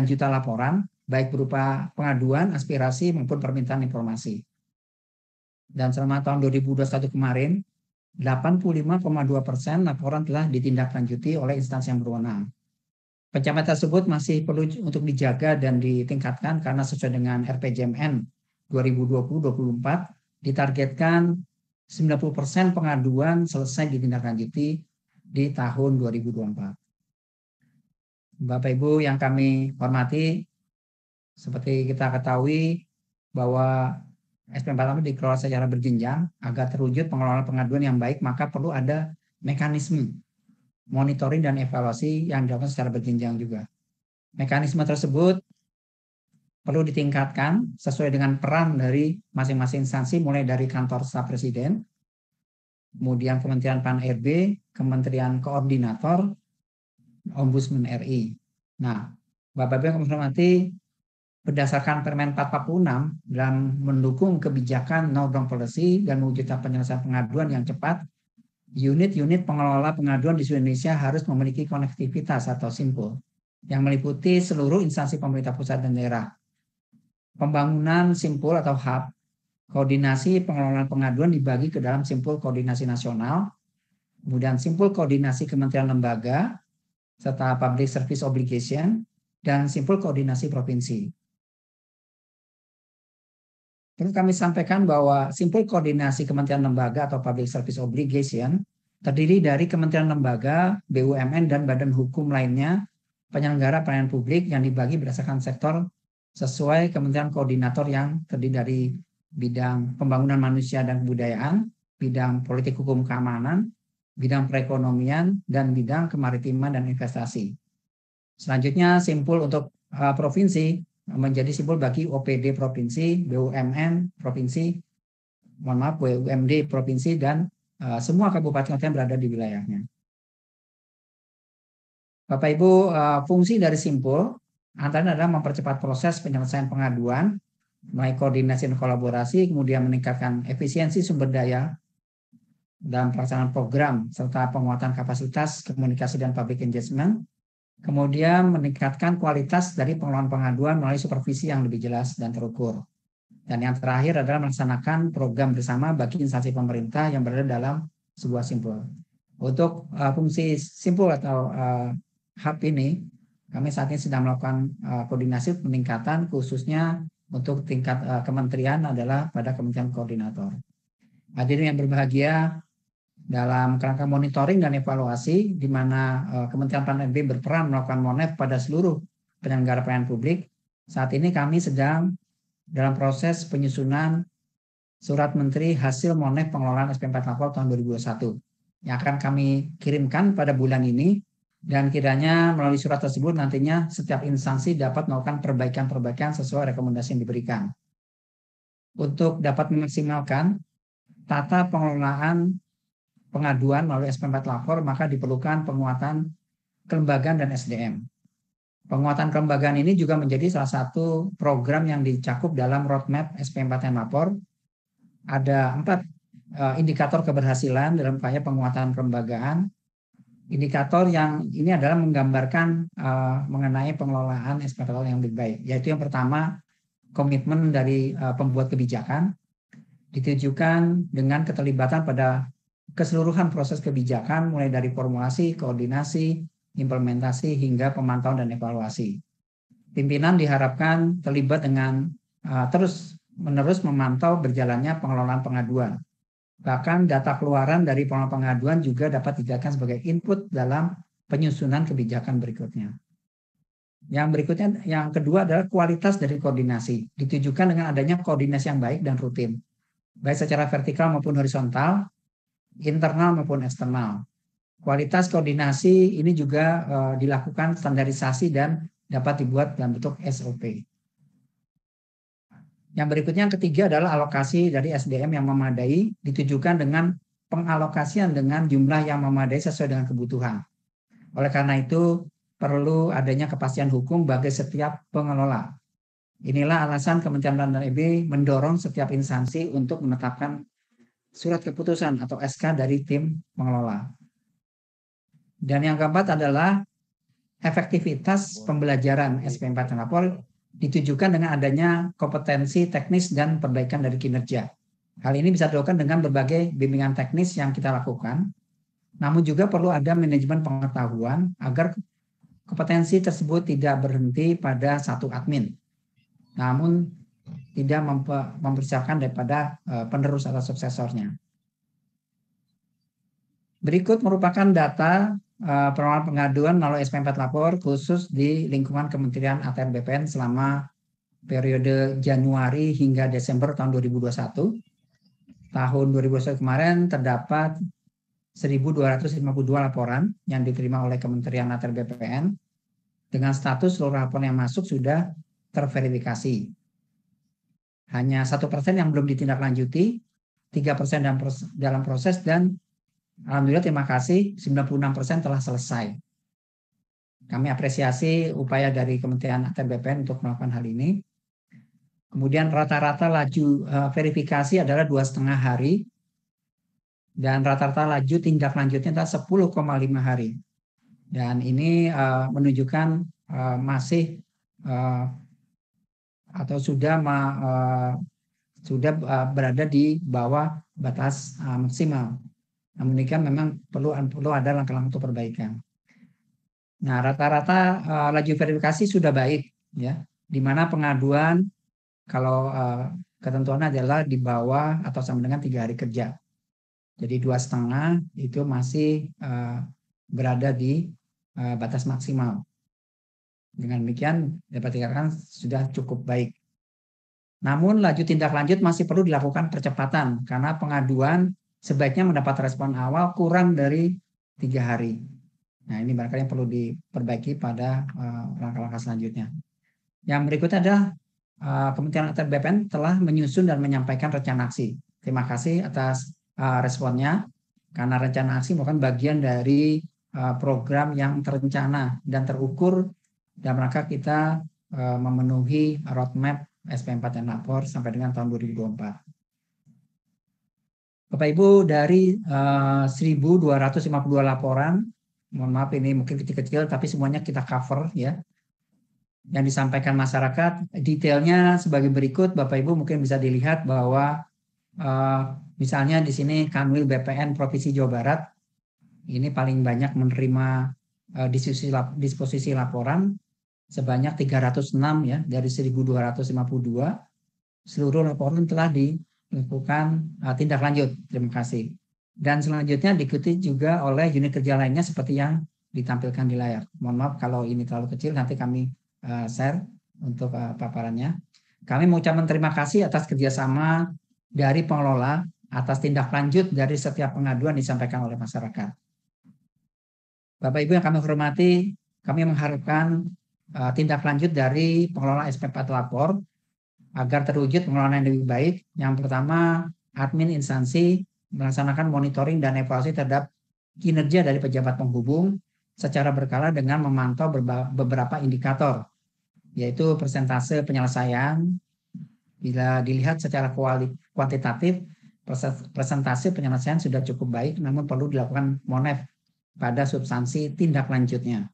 juta laporan, baik berupa pengaduan, aspirasi, maupun permintaan informasi. Dan selama tahun 2021 kemarin, 85,2% laporan telah ditindaklanjuti oleh instansi yang berwenang. Pencapaian tersebut masih perlu untuk dijaga dan ditingkatkan karena sesuai dengan RPJMN 2020-2024 ditargetkan 90% pengaduan selesai ditindaklanjuti di tahun 2024. Bapak Ibu yang kami hormati, seperti kita ketahui bahwa SP4 dikelola secara berjenjang agar terwujud pengelolaan pengaduan yang baik, maka perlu ada mekanisme monitoring dan evaluasi yang dilakukan secara berjenjang juga. Mekanisme tersebut perlu ditingkatkan sesuai dengan peran dari masing-masing instansi, mulai dari kantor staf presiden, kemudian Kementerian Pan-RB, Kementerian Koordinator, Ombudsman RI. Nah, Bapak Ibu yang kami hormati, berdasarkan Permen 446 dalam mendukung kebijakan no wrong policy dan mewujudkan penyelesaian pengaduan yang cepat, unit-unit pengelola pengaduan di seluruh Indonesia harus memiliki konektivitas atau simpul yang meliputi seluruh instansi pemerintah pusat dan daerah. Pembangunan simpul atau hub koordinasi pengelolaan pengaduan dibagi ke dalam simpul koordinasi nasional, kemudian simpul koordinasi kementerian lembaga, serta public service obligation, dan simpul koordinasi provinsi. Perlu kami sampaikan bahwa simpul koordinasi kementerian lembaga atau public service obligation terdiri dari kementerian lembaga, BUMN, dan badan hukum lainnya penyelenggara pelayanan publik yang dibagi berdasarkan sektor sesuai kementerian koordinator yang terdiri dari bidang pembangunan manusia dan kebudayaan, bidang politik hukum keamanan, bidang perekonomian, dan bidang kemaritiman dan investasi. Selanjutnya simpul untuk provinsi menjadi simpul bagi OPD provinsi, BUMN provinsi, BUMD provinsi, dan semua kabupaten kota yang berada di wilayahnya. Bapak Ibu, fungsi dari simpul antara adalah mempercepat proses penyelesaian pengaduan, mulai koordinasi dan kolaborasi, kemudian meningkatkan efisiensi sumber daya dalam pelaksanaan program, serta penguatan kapasitas komunikasi dan public engagement, kemudian meningkatkan kualitas dari pengelolaan pengaduan melalui supervisi yang lebih jelas dan terukur. Dan yang terakhir adalah melaksanakan program bersama bagi instansi pemerintah yang berada dalam sebuah simpul. Untuk fungsi simpul atau hub ini, kami saat ini sedang melakukan koordinasi peningkatan, khususnya untuk tingkat kementerian adalah pada kementerian koordinator. Hadirin yang berbahagia, dalam kerangka monitoring dan evaluasi, di mana Kementerian Pan-RB berperan melakukan monef pada seluruh penyelenggara pelayanan publik, saat ini kami sedang dalam proses penyusunan surat menteri hasil monef pengelolaan SP4 Lapor tahun 2021 yang akan kami kirimkan pada bulan ini, dan kiranya melalui surat tersebut nantinya setiap instansi dapat melakukan perbaikan-perbaikan sesuai rekomendasi yang diberikan. Untuk dapat memaksimalkan tata pengelolaan pengaduan melalui SP4 Lapor, maka diperlukan penguatan kelembagaan dan SDM. Penguatan kelembagaan ini juga menjadi salah satu program yang dicakup dalam roadmap SP4 Lapor. Ada 4 indikator keberhasilan dalam upaya penguatan kelembagaan. Indikator yang ini adalah menggambarkan mengenai pengelolaan SP4 yang lebih baik, yaitu yang pertama, komitmen dari pembuat kebijakan ditujukan dengan keterlibatan pada keseluruhan proses kebijakan, mulai dari formulasi, koordinasi, implementasi, hingga pemantauan dan evaluasi. Pimpinan diharapkan terlibat dengan terus-menerus memantau berjalannya pengelolaan pengaduan. Bahkan data keluaran dari pengelolaan pengaduan juga dapat dijadikan sebagai input dalam penyusunan kebijakan berikutnya. Yang berikutnya, yang kedua adalah kualitas dari koordinasi. Ditujukan dengan adanya koordinasi yang baik dan rutin, baik secara vertikal maupun horizontal, internal maupun eksternal. Kualitas koordinasi ini juga dilakukan standarisasi dan dapat dibuat dalam bentuk SOP. Yang berikutnya, yang ketiga adalah alokasi dari SDM yang memadai, ditujukan dengan pengalokasian dengan jumlah yang memadai sesuai dengan kebutuhan. Oleh karena itu, perlu adanya kepastian hukum bagi setiap pengelola. Inilah alasan Kementerian PAN mendorong setiap instansi untuk menetapkan surat keputusan atau SK dari tim pengelola. Dan yang keempat adalah efektivitas pembelajaran SP4 dan lapor ditujukan dengan adanya kompetensi teknis dan perbaikan dari kinerja. Hal ini bisa dilakukan dengan berbagai bimbingan teknis yang kita lakukan, namun juga perlu ada manajemen pengetahuan agar kompetensi tersebut tidak berhenti pada satu admin, namun tidak mempersiapkan daripada penerus atau suksesornya. Berikut merupakan data permohonan pengaduan melalui SP4 lapor khusus di lingkungan Kementerian ATR BPN selama periode Januari hingga Desember tahun 2021. Tahun 2021 kemarin terdapat 1.252 laporan yang diterima oleh Kementerian ATR BPN dengan status seluruh laporan yang masuk sudah terverifikasi. Hanya 1% yang belum ditindaklanjuti, 3% dalam proses, dan alhamdulillah terima kasih 96% telah selesai. Kami apresiasi upaya dari Kementerian ATR BPN untuk melakukan hal ini. Kemudian rata-rata laju verifikasi adalah 2,5 hari dan rata-rata laju tindak lanjutnya adalah 10,5 hari. Dan ini menunjukkan masih atau sudah berada di bawah batas maksimal. Namun demikian memang perlu ada langkah-langkah untuk perbaikan. Nah, rata-rata laju verifikasi sudah baik, ya. Di mana pengaduan kalau ketentuannya adalah di bawah atau sama dengan 3 hari kerja. Jadi 2,5 itu masih berada di batas maksimal. Dengan demikian dapat dikatakan sudah cukup baik. Namun laju tindak lanjut masih perlu dilakukan percepatan karena pengaduan sebaiknya mendapat respon awal kurang dari 3 hari. Nah, ini barangkali yang perlu diperbaiki pada langkah-langkah selanjutnya. Yang berikutnya adalah Kementerian ATR BPN telah menyusun dan menyampaikan rencana aksi. Terima kasih atas responnya, karena rencana aksi merupakan bagian dari program yang terencana dan terukur dalam rangka kita memenuhi roadmap SP4 dan lapor sampai dengan tahun 2024. Bapak Ibu, dari 1.252 laporan, mohon maaf ini mungkin kecil-kecil tapi semuanya kita cover, ya, yang disampaikan masyarakat. Detailnya sebagai berikut, Bapak Ibu mungkin bisa dilihat bahwa misalnya di sini Kanwil BPN Provinsi Jawa Barat ini paling banyak menerima disposisi laporan sebanyak 306, ya, dari 1.252. Seluruh laporan telah dilakukan tindak lanjut. Terima kasih. Dan selanjutnya diikuti juga oleh unit kerja lainnya seperti yang ditampilkan di layar. Mohon maaf kalau ini terlalu kecil, nanti kami share untuk paparannya. Kami mengucapkan terima kasih atas kerjasama dari pengelola atas tindak lanjut dari setiap pengaduan disampaikan oleh masyarakat. Bapak Ibu yang kami hormati, kami mengharapkan tindak lanjut dari pengelola SP4 lapor agar terwujud pengelolaan yang lebih baik. Yang pertama, admin instansi melaksanakan monitoring dan evaluasi terhadap kinerja dari pejabat penghubung secara berkala dengan memantau beberapa indikator, yaitu persentase penyelesaian. Bila dilihat secara kuantitatif, persentase penyelesaian sudah cukup baik, namun perlu dilakukan monef pada substansi tindak lanjutnya.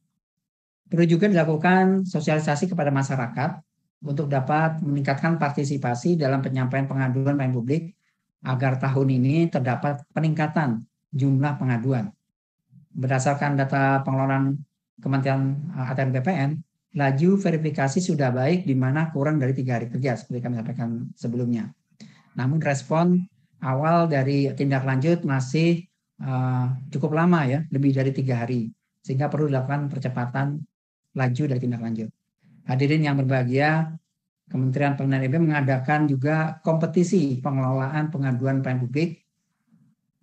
Perlu juga dilakukan sosialisasi kepada masyarakat untuk dapat meningkatkan partisipasi dalam penyampaian pengaduan pelayanan publik agar tahun ini terdapat peningkatan jumlah pengaduan. Berdasarkan data pengelolaan Kementerian ATR BPN, laju verifikasi sudah baik di mana kurang dari 3 hari kerja seperti kami sampaikan sebelumnya. Namun respon awal dari tindak lanjut masih cukup lama, ya, lebih dari 3 hari, sehingga perlu dilakukan percepatan laju dari tindak lanjut. Hadirin yang berbahagia, Kementerian PAN mengadakan juga kompetisi pengelolaan pengaduan pelayanan publik,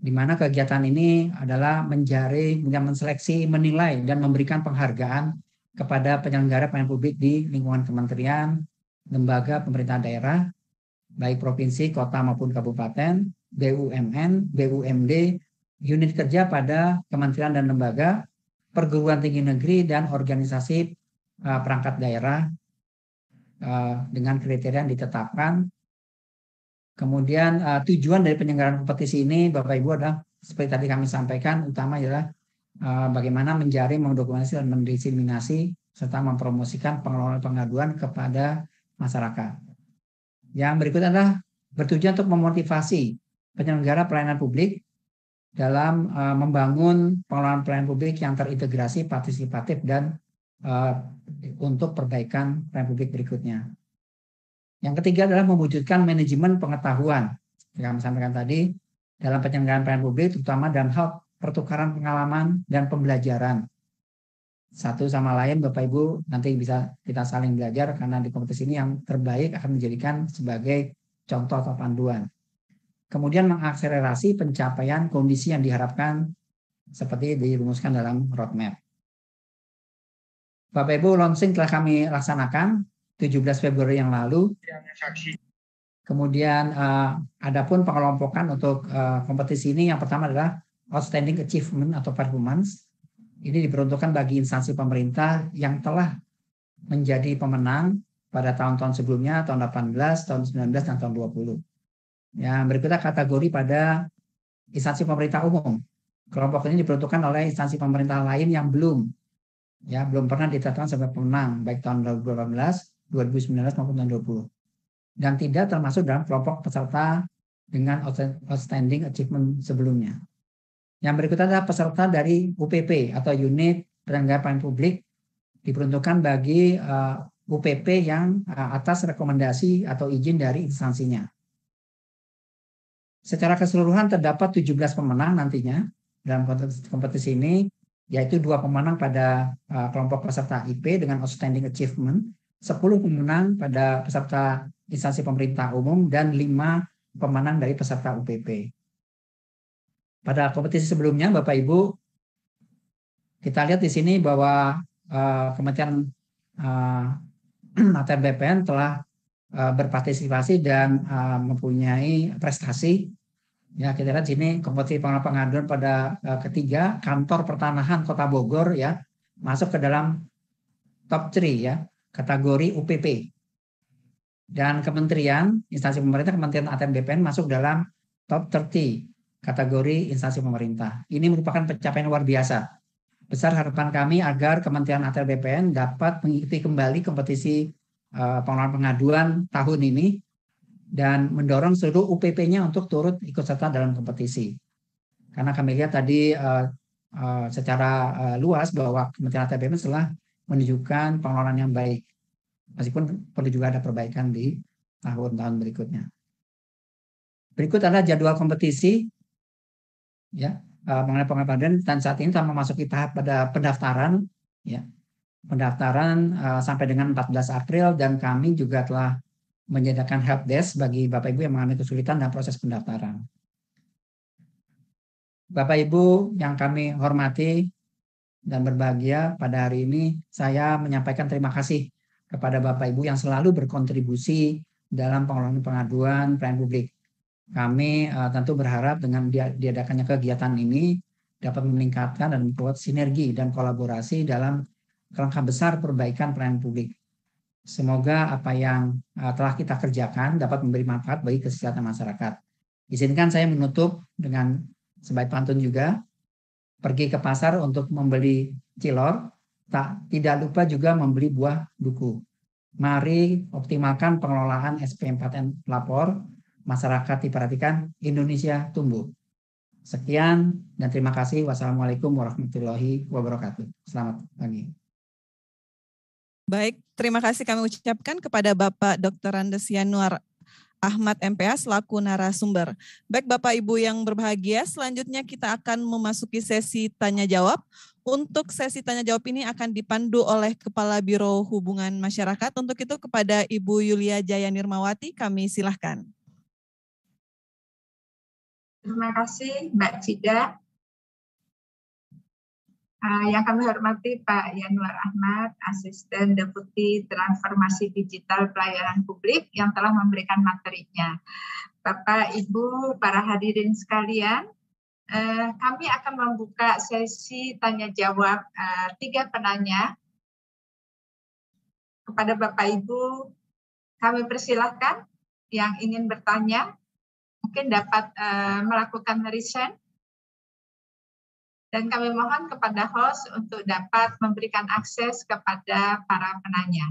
di mana kegiatan ini adalah menjaring, menseleksi, menilai, dan memberikan penghargaan kepada penyelenggara pelayanan publik di lingkungan kementerian, lembaga pemerintahan daerah, baik provinsi, kota maupun kabupaten, BUMN, BUMD, unit kerja pada kementerian dan lembaga, perguruan tinggi negeri, dan organisasi perangkat daerah dengan kriteria yang ditetapkan. Kemudian tujuan dari penyelenggaraan kompetisi ini, Bapak Ibu, adalah seperti tadi kami sampaikan, utama adalah bagaimana menjaring, mendokumentasi, dan mendiseminasi serta mempromosikan pengelolaan pengaduan kepada masyarakat. Yang berikut adalah bertujuan untuk memotivasi penyelenggara pelayanan publik dalam membangun pengelolaan pelayanan publik yang terintegrasi, partisipatif, dan untuk perbaikan pelayanan publik berikutnya. Yang ketiga adalah mewujudkan manajemen pengetahuan. Yang kami sampaikan tadi, dalam penyelenggaraan pelayanan publik, terutama dalam hal pertukaran pengalaman dan pembelajaran. Satu sama lain, Bapak Ibu, nanti bisa kita saling belajar, karena di kompetisi ini yang terbaik akan menjadikan sebagai contoh atau panduan. Kemudian mengakselerasi pencapaian kondisi yang diharapkan seperti dirumuskan dalam roadmap. Bapak Ibu, launching telah kami laksanakan 17 Februari yang lalu. Kemudian adapun pengelompokan untuk kompetisi ini, yang pertama adalah Outstanding Achievement atau Performance. Ini diperuntukkan bagi instansi pemerintah yang telah menjadi pemenang pada tahun-tahun sebelumnya, tahun 18, tahun 19, dan tahun 20. Yang berikutnya kategori pada instansi pemerintah umum. Kelompok ini diperuntukkan oleh instansi pemerintah lain yang belum pernah ditetapkan sebagai pemenang, baik tahun 2018, 2019 maupun tahun 2020. Dan tidak termasuk dalam kelompok peserta dengan Outstanding Achievement sebelumnya. Yang berikutnya adalah peserta dari UPP atau Unit Penyelenggaraan Pelayanan Publik, diperuntukkan bagi UPP yang atas rekomendasi atau izin dari instansinya. Secara keseluruhan terdapat 17 pemenang nantinya dalam kompetisi ini, yaitu 2 pemenang pada kelompok peserta IP dengan Outstanding Achievement, 10 pemenang pada peserta instansi pemerintah umum, dan 5 pemenang dari peserta UPP. Pada kompetisi sebelumnya, Bapak Ibu, kita lihat di sini bahwa Kementerian ATR BPN telah berpartisipasi dan mempunyai prestasi. Ya, kita lihat sini kompetisi pengaduan pada ketiga, Kantor Pertanahan Kota Bogor ya masuk ke dalam top 3 ya, kategori UPP. Dan kementerian, instansi pemerintah, Kementerian ATR BPN masuk dalam top 30 kategori instansi pemerintah. Ini merupakan pencapaian luar biasa. Besar harapan kami agar Kementerian ATR BPN dapat mengikuti kembali kompetisi pengelolaan pengaduan tahun ini dan mendorong seluruh UPP-nya untuk turut ikut serta dalam kompetisi. Karena kami lihat tadi secara luas bahwa Kementerian ATR BPN telah menunjukkan pengelolaan yang baik. Meskipun perlu juga ada perbaikan di tahun-tahun berikutnya. Berikut adalah jadwal kompetisi ya mengenai pengaduan, dan saat ini telah memasuki tahap pada pendaftaran ya. Pendaftaran sampai dengan 14 April, dan kami juga telah menyediakan helpdesk bagi Bapak Ibu yang mengalami kesulitan dalam proses pendaftaran. Bapak Ibu yang kami hormati dan berbahagia, pada hari ini saya menyampaikan terima kasih kepada Bapak Ibu yang selalu berkontribusi dalam pengelolaan pengaduan pelayanan publik. Kami tentu berharap dengan diadakannya kegiatan ini dapat meningkatkan dan membuat sinergi dan kolaborasi dalam kerangka besar perbaikan pelayanan publik. Semoga apa yang telah kita kerjakan dapat memberi manfaat bagi kesejahteraan masyarakat. Izinkan saya menutup dengan sebaik pantun juga, pergi ke pasar untuk membeli cilor, tidak lupa juga membeli buah duku. Mari optimalkan pengelolaan SP4N lapor, masyarakat diperhatikan, Indonesia tumbuh. Sekian dan terima kasih. Wassalamualaikum warahmatullahi wabarakatuh. Selamat pagi. Baik, terima kasih kami ucapkan kepada Bapak Dr. Andes Yanuar Ahmad MPH selaku narasumber. Baik Bapak Ibu yang berbahagia, selanjutnya kita akan memasuki sesi tanya jawab. Untuk sesi tanya jawab ini akan dipandu oleh Kepala Biro Hubungan Masyarakat. Untuk itu kepada Ibu Yulia Jaya Nirmawati kami silahkan. Terima kasih Mbak Cida. Yang kami hormati Pak Yanuar Ahmad, Asisten Deputi Transformasi Digital Pelayanan Publik yang telah memberikan materinya. Bapak, Ibu, para hadirin sekalian, Kami akan membuka sesi tanya jawab 3 penanya. Kepada Bapak Ibu, kami persilahkan yang ingin bertanya, mungkin dapat melakukan raise hand. Dan kami mohon kepada host untuk dapat memberikan akses kepada para penanya.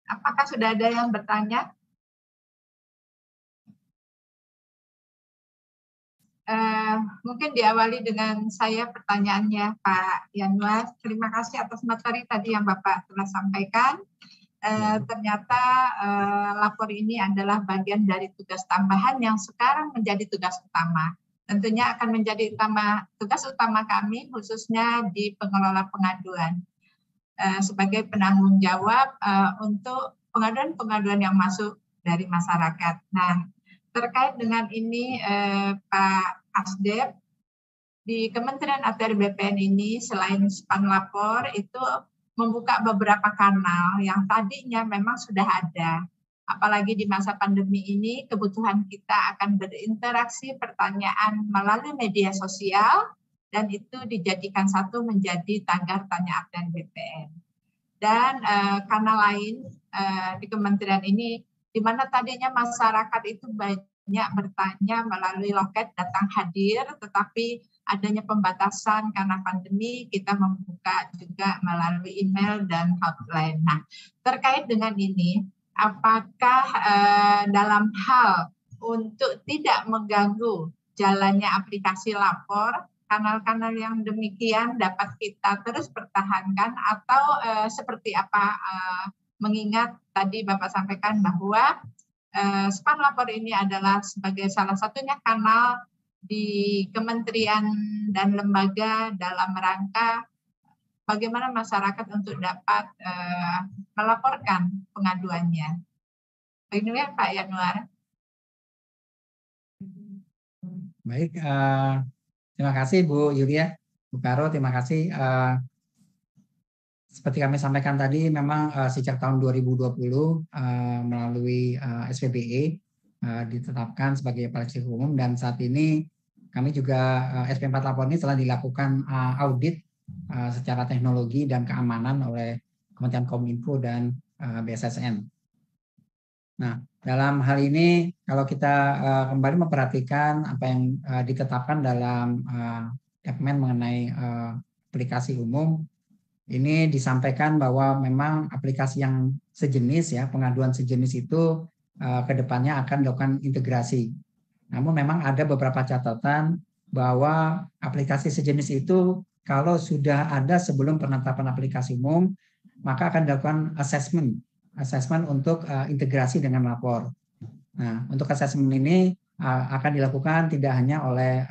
Apakah sudah ada yang bertanya? Mungkin diawali dengan saya pertanyaannya Pak Yanuar. Terima kasih atas materi tadi yang Bapak telah sampaikan. Ternyata lapor ini adalah bagian dari tugas tambahan yang sekarang menjadi tugas utama. Tentunya akan menjadi tugas utama kami khususnya di pengelola pengaduan sebagai penanggung jawab untuk pengaduan-pengaduan yang masuk dari masyarakat. Nah, terkait dengan ini Pak Asdep, di Kementerian ATR BPN ini selain span lapor itu membuka beberapa kanal yang tadinya memang sudah ada. Apalagi di masa pandemi ini kebutuhan kita akan berinteraksi pertanyaan melalui media sosial dan itu dijadikan satu menjadi tagar tanya ATR BPN. Dan kanal lain di kementerian ini di mana tadinya masyarakat itu banyak bertanya melalui loket datang hadir, tetapi adanya pembatasan karena pandemi, kita membuka juga melalui email dan hotline. Nah, terkait dengan ini, apakah dalam hal untuk tidak mengganggu jalannya aplikasi lapor, kanal-kanal yang demikian dapat kita terus pertahankan atau seperti apa? Mengingat tadi Bapak sampaikan bahwa span lapor ini adalah sebagai salah satunya kanal di kementerian dan lembaga dalam rangka bagaimana masyarakat untuk dapat melaporkan pengaduannya. Begini Pak Yanuar. Baik, terima kasih Bu Yulia, Bu Karo, terima kasih. Seperti kami sampaikan tadi, memang sejak tahun 2020 melalui SPBE ditetapkan sebagai aplikasi umum dan saat ini kami juga SP4 Lapor ini telah dilakukan audit secara teknologi dan keamanan oleh Kementerian Kominfo dan BSSN. Nah, dalam hal ini kalau kita kembali memperhatikan apa yang ditetapkan dalam dokumen mengenai aplikasi umum, ini disampaikan bahwa memang aplikasi yang sejenis ya, pengaduan sejenis itu ke depannya akan dilakukan integrasi. Namun memang ada beberapa catatan bahwa aplikasi sejenis itu kalau sudah ada sebelum penetapan aplikasi umum, maka akan dilakukan assessment untuk integrasi dengan lapor. Nah, untuk assessment ini akan dilakukan tidak hanya oleh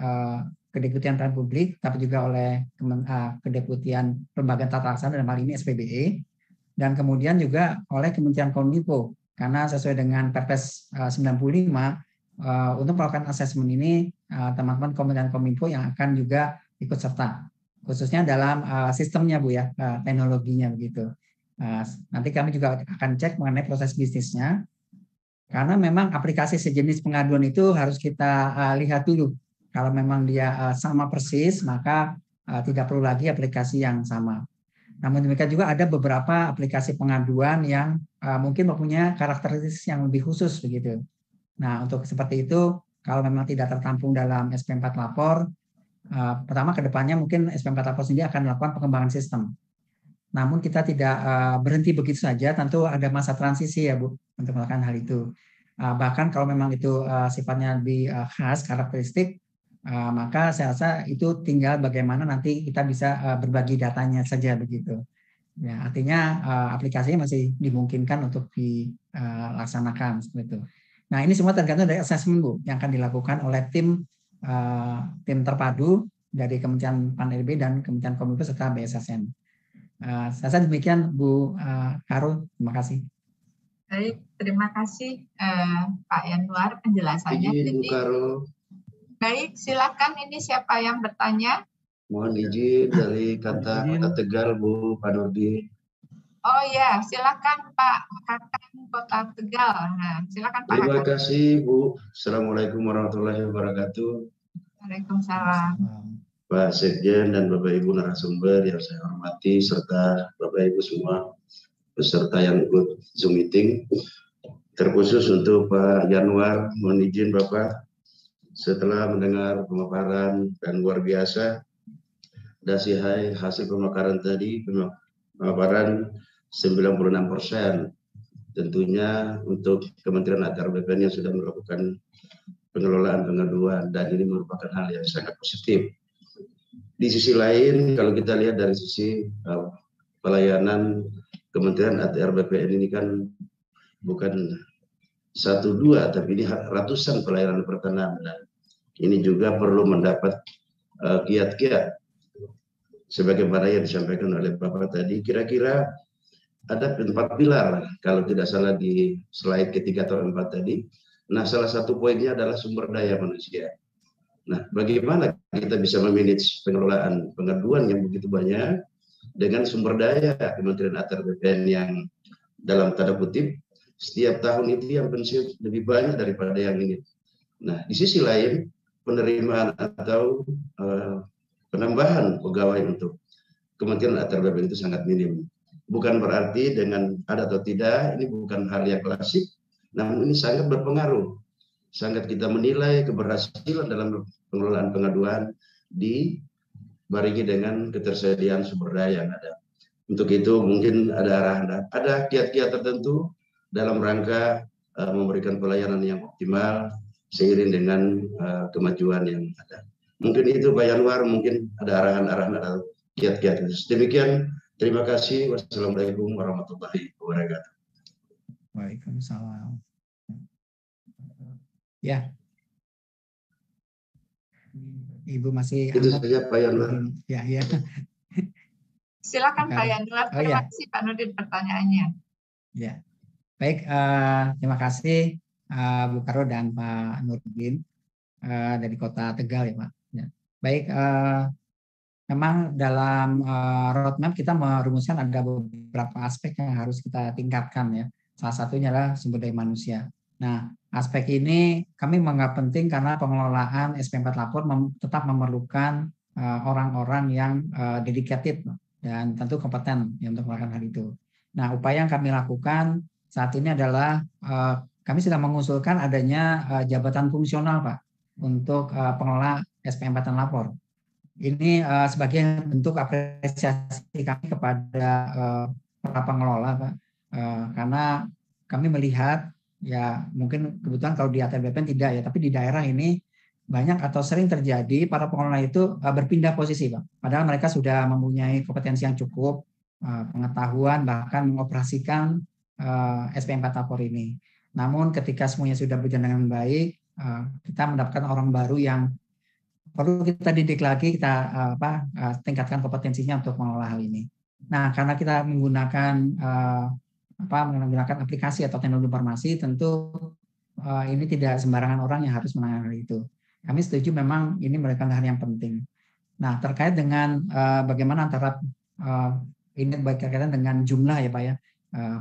Kedeputian Pelayanan Publik, tapi juga oleh Kedeputian Lembaga Tata Laksana dalam hal ini SPBE, dan kemudian juga oleh Kementerian Kominfo, karena sesuai dengan Perpres 95 untuk melakukan asesmen ini teman-teman Kementerian Kominfo yang akan juga ikut serta, khususnya dalam sistemnya Bu ya, teknologinya begitu. Nanti kami juga akan cek mengenai proses bisnisnya, karena memang aplikasi sejenis pengaduan itu harus kita lihat dulu. Kalau memang dia sama persis, maka tidak perlu lagi aplikasi yang sama. Namun demikian juga ada beberapa aplikasi pengaduan yang mungkin mempunyai karakteristik yang lebih khusus begitu. Nah, untuk seperti itu, kalau memang tidak tertampung dalam SP4 Lapor, pertama ke depannya mungkin SP4 Lapor sendiri akan melakukan pengembangan sistem. Namun kita tidak berhenti begitu saja, tentu ada masa transisi ya Bu untuk melakukan hal itu. Bahkan kalau memang itu sifatnya lebih khas, karakteristik, maka saya rasa itu tinggal bagaimana nanti kita bisa berbagi datanya saja begitu. Ya, artinya aplikasinya masih dimungkinkan untuk dilaksanakan seperti itu. Nah, ini semua tergantung dari assessment Bu yang akan dilakukan oleh tim terpadu dari Kementerian PAN-RB dan Kementerian Kominfo serta BSSN. Saya rasa demikian Bu Karo, terima kasih. Baik, terima kasih Pak Yanuar penjelasannya. Izin Bu Karo. Baik, silakan ini siapa yang bertanya? Mohon izin dari kata Tegal Bu Pak Nurdi. Oh ya, silakan Pak Hakan Kota Tegal. Nah, silakan Pak Terima Hakan. kasih Bu. Assalamualaikum warahmatullahi wabarakatuh. Waalaikumsalam. Pak Sekjen dan Bapak Ibu narasumber yang saya hormati serta Bapak Ibu semua peserta yang ikut Zoom meeting. Terkhusus untuk Pak Januar, mohon izin Bapak, setelah mendengar pemaparan dan luar biasa dari hasil pemaparan tadi, pemaparan 96%. Tentunya untuk Kementerian ATR BPN yang sudah melakukan pengelolaan pengaduan, dan ini merupakan hal yang sangat positif. Di sisi lain, kalau kita lihat dari sisi pelayanan Kementerian ATR BPN ini kan bukan 1-2, tapi ini ratusan pelayanan pertanahan. Dan ini juga perlu mendapat kiat-kiat sebagaimana yang disampaikan oleh Bapak tadi. Kira-kira ada 4 pilar kalau tidak salah di slide ketiga atau 4 tadi. Nah, salah satu poinnya adalah sumber daya manusia. Nah, bagaimana kita bisa memanage pengelolaan pengaduan yang begitu banyak dengan sumber daya Kementerian ATR BPN yang dalam tanda kutip setiap tahun itu yang pensiun lebih banyak daripada yang ini. Nah, di sisi lain penerimaan atau penambahan pegawai untuk Kementerian ATR BPN itu sangat minim. Bukan berarti dengan ada atau tidak, ini bukan hal yang klasik, namun ini sangat berpengaruh. Sangat kita menilai keberhasilan dalam pengelolaan pengaduan dibarengi dengan ketersediaan sumber daya yang ada. Untuk itu mungkin ada kiat-kiat tertentu dalam rangka memberikan pelayanan yang optimal seiring dengan kemajuan yang ada. Mungkin itu Pak Yanwar, mungkin ada arahan-arahan atau kiat-kiat. Demikian, terima kasih. Wassalamualaikum warahmatullahi wabarakatuh. Waalaikumsalam. Ya, Ibu masih Itu saja Pak Yanwar. Ya. Silakan Pak Yanwar. Terima kasih Pak Nurdin pertanyaannya. Ya, baik. Terima kasih Bu Karo dan Pak Nurdin dari Kota Tegal ya Pak. Ya. Baik, memang dalam roadmap kita merumuskan ada beberapa aspek yang harus kita tingkatkan ya. Salah satunya adalah sumber daya manusia. Nah, aspek ini kami menganggap penting karena pengelolaan SP4 Lapor tetap memerlukan orang-orang yang dedicated dan tentu kompeten untuk melakukan hal itu. Nah, upaya yang kami lakukan saat ini adalah kami sedang mengusulkan adanya jabatan fungsional Pak untuk pengelola SP4 Lapor. Ini sebagai bentuk apresiasi kami kepada para pengelola Pak, karena kami melihat ya mungkin kebetulan kalau di ATR BPN tidak ya, tapi di daerah ini banyak atau sering terjadi para pengelola itu berpindah posisi Pak. Padahal mereka sudah mempunyai kompetensi yang cukup, pengetahuan bahkan mengoperasikan SP4 Lapor ini. Namun ketika semuanya sudah berjalan dengan baik, kita mendapatkan orang baru yang perlu kita didik lagi, kita tingkatkan kompetensinya untuk mengelola hal ini. Nah, karena kita menggunakan aplikasi atau teknologi informasi, tentu ini tidak sembarangan orang yang harus menangani hal itu. Kami setuju memang ini merupakan hal yang penting. Nah, terkait dengan bagaimana antara ini berkaitan dengan jumlah ya Pak ya,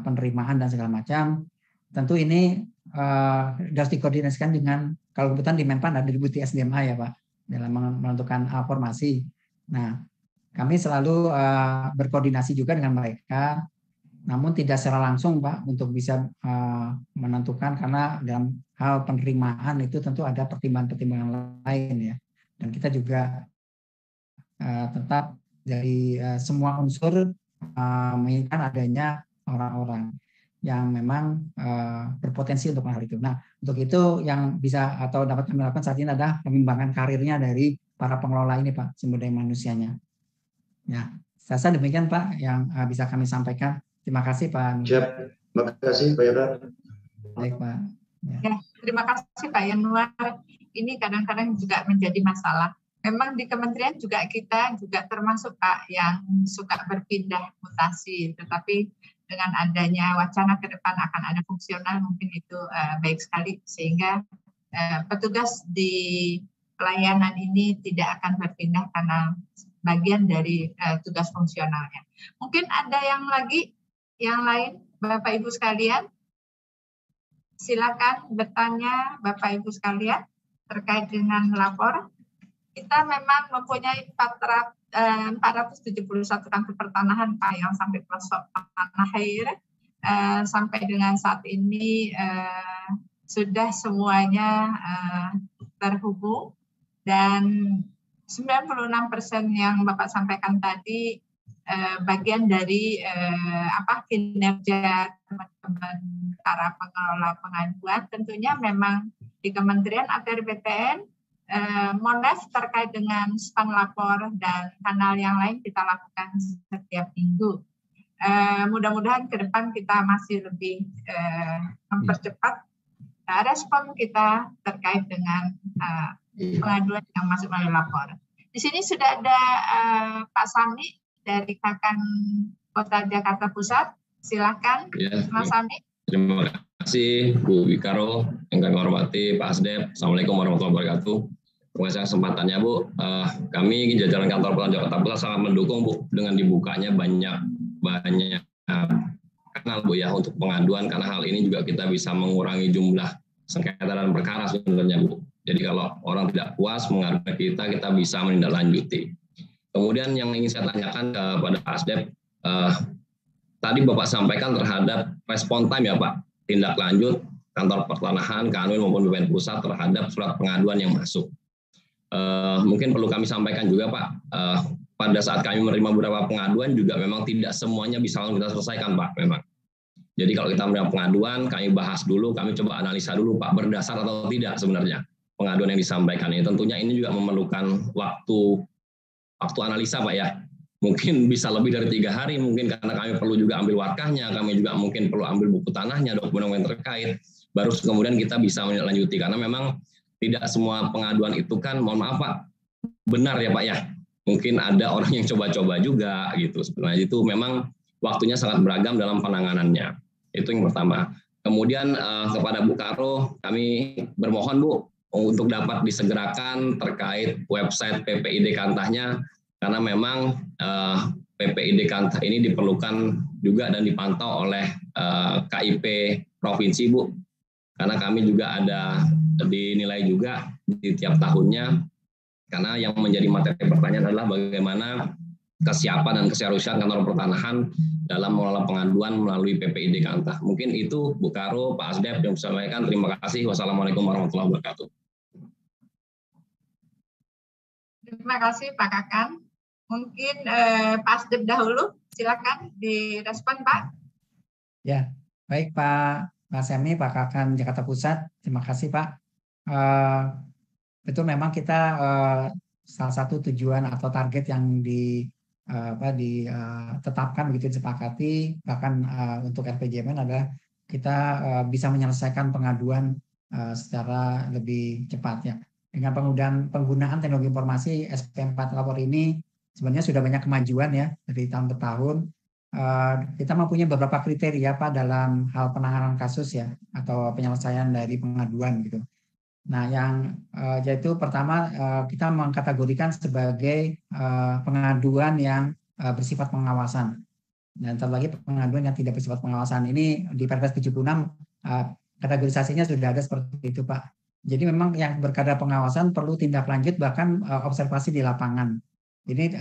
penerimaan dan segala macam, tentu ini harus dikoordinasikan dengan, kalau kebetulan di Menpan ada Deputi SDMA ya Pak, dalam menentukan formasi. Nah, kami selalu berkoordinasi juga dengan mereka, namun tidak secara langsung Pak untuk bisa menentukan, karena dalam hal penerimaan itu tentu ada pertimbangan-pertimbangan lain ya. Dan kita juga tetap dari semua unsur menginginkan adanya orang-orang yang memang berpotensi untuk hal itu. Nah, untuk itu yang bisa atau dapat kami lakukan saat ini adalah pengembangan karirnya dari para pengelola ini Pak, sumber daya manusianya. Ya, saya rasa demikian Pak yang bisa kami sampaikan. Terima kasih Pak. Siap, terima kasih Pak Yanwar. Baik Pak. Ya, terima kasih Pak Yanwar. Ini kadang-kadang juga menjadi masalah. Memang di kementerian juga kita juga termasuk Pak yang suka berpindah mutasi, tetapi dengan adanya wacana ke depan akan ada fungsional, mungkin itu baik sekali, sehingga petugas di pelayanan ini tidak akan berpindah karena bagian dari tugas fungsionalnya. Mungkin ada yang lagi yang lain, Bapak Ibu sekalian? Silakan bertanya Bapak Ibu sekalian terkait dengan lapor. Kita memang mempunyai 471 kantor pertanahan Pak yang sampai pelosok tanah air. Sampai dengan saat ini sudah semuanya terhubung, dan 96% yang Bapak sampaikan tadi bagian dari kinerja teman-teman para pengelola pengaduan. Tentunya memang di Kementerian ATR BPN Monev terkait dengan span lapor dan kanal yang lain kita lakukan setiap minggu. Mudah-mudahan ke depan kita masih lebih mempercepat respon kita terkait dengan pengaduan yang masuk melalui lapor. Di sini sudah ada Pak Sami dari Kakan Kota Jakarta Pusat. Silakan, ya, Mas Sami. Terima kasih Bu Wikaro, yang kami hormati Pak Asdep. Assalamualaikum warahmatullahi wabarakatuh. Terima kasih kesempatannya Bu. Kami jajaran kantor Pelabuhan Jakarta Pusat sangat mendukung Bu dengan dibukanya banyak kanal Bu ya untuk pengaduan, karena hal ini juga kita bisa mengurangi jumlah sengketa dan perkara sebenarnya Bu. Jadi kalau orang tidak puas mengadu ke kita bisa menindaklanjuti. Kemudian yang ingin saya tanyakan kepada Pak Asdep, tadi Bapak sampaikan terhadap respon time ya Pak, tindak lanjut kantor pertanahan, Kanwil maupun BPN Pusat terhadap surat pengaduan yang masuk. Mungkin perlu kami sampaikan juga Pak, pada saat kami menerima beberapa pengaduan juga memang tidak semuanya bisa langsung kita selesaikan Pak memang. Jadi kalau kita menerima pengaduan, kami bahas dulu, kami coba analisa dulu Pak, berdasar atau tidak sebenarnya pengaduan yang disampaikan ini. Tentunya ini juga memerlukan waktu analisa Pak ya. Mungkin bisa lebih dari 3 hari mungkin, karena kami perlu juga ambil warkahnya, kami juga mungkin perlu ambil buku tanahnya, dokumen terkait, baru kemudian kita bisa menindaklanjuti. Karena memang tidak semua pengaduan itu kan, mohon maaf Pak, benar ya Pak ya. Mungkin ada orang yang coba-coba juga gitu. Sebenarnya itu memang waktunya sangat beragam dalam penanganannya. Itu yang pertama. Kemudian kepada Bu Karo, kami bermohon Bu untuk dapat disegerakan terkait website PPID Kantahnya, karena memang PPID Kantah ini diperlukan juga dan dipantau oleh KIP Provinsi Bu. Karena kami juga ada dinilai juga di tiap tahunnya, karena yang menjadi materi pertanyaan adalah bagaimana kesiapan dan keseriusan kantor pertanahan dalam mengelola pengaduan melalui PPID Kantah. Mungkin itu Bu Karo, Pak Asdep yang bisa sampaikan. Terima kasih. Wassalamualaikum warahmatullahi wabarakatuh. Terima kasih Pak Kakan. Mungkin Pak Asdep dahulu, silakan direspon Pak. Ya, baik Pak Sami, Pak Kakan Jakarta Pusat. Terima kasih Pak. Betul memang kita salah satu tujuan atau target yang ditetapkan begitu disepakati, bahkan untuk RPJMN adalah kita bisa menyelesaikan pengaduan secara lebih cepat ya. Dengan penggunaan teknologi informasi SP4 lapor ini sebenarnya sudah banyak kemajuan ya dari tahun ke tahun. Kita mempunyai beberapa kriteria Pak dalam hal penanganan kasus ya, atau penyelesaian dari pengaduan gitu. Nah, yang yaitu pertama kita mengkategorikan sebagai pengaduan yang bersifat pengawasan, dan terlebih pengaduan yang tidak bersifat pengawasan. Ini di Perpres 76 kategorisasinya sudah ada seperti itu Pak. Jadi memang yang berkadar pengawasan perlu tindak lanjut, bahkan observasi di lapangan. Jadi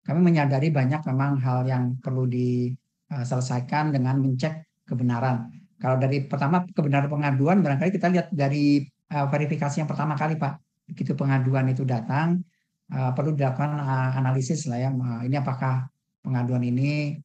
kami menyadari banyak memang hal yang perlu diselesaikan dengan mencek kebenaran. Kalau dari pertama kebenaran pengaduan, barangkali kita lihat dari verifikasi yang pertama kali Pak. Begitu pengaduan itu datang, perlu dilakukan analisis lah ya. Ini apakah pengaduan ini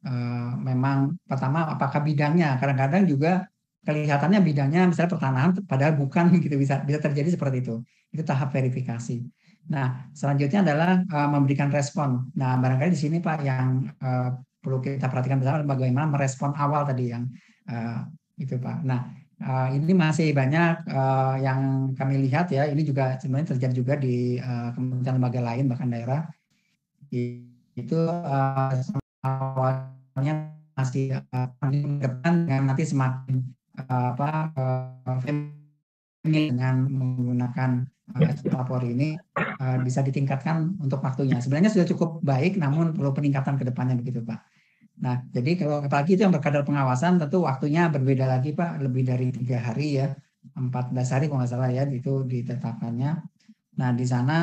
memang pertama apakah bidangnya. Kadang-kadang juga kelihatannya bidangnya misalnya pertanahan, padahal bukan gitu, bisa terjadi seperti itu. Itu tahap verifikasi. Nah, selanjutnya adalah memberikan respon. Nah, barangkali di sini Pak yang perlu kita perhatikan bersama bagaimana merespon awal tadi yang itu Pak. Nah, ini masih banyak yang kami lihat ya. Ini juga sebenarnya terjadi juga di kementerian lembaga lain bahkan daerah. Itu awalnya masih depan dengan nanti semakin dengan menggunakan lapor ini bisa ditingkatkan untuk waktunya. Sebenarnya sudah cukup baik, namun perlu peningkatan ke depannya begitu Pak. Nah, jadi kalau apalagi itu yang berkadar pengawasan tentu waktunya berbeda lagi Pak, lebih dari 3 hari ya, 14 hari kalau nggak salah ya itu ditetapkannya. Nah, di sana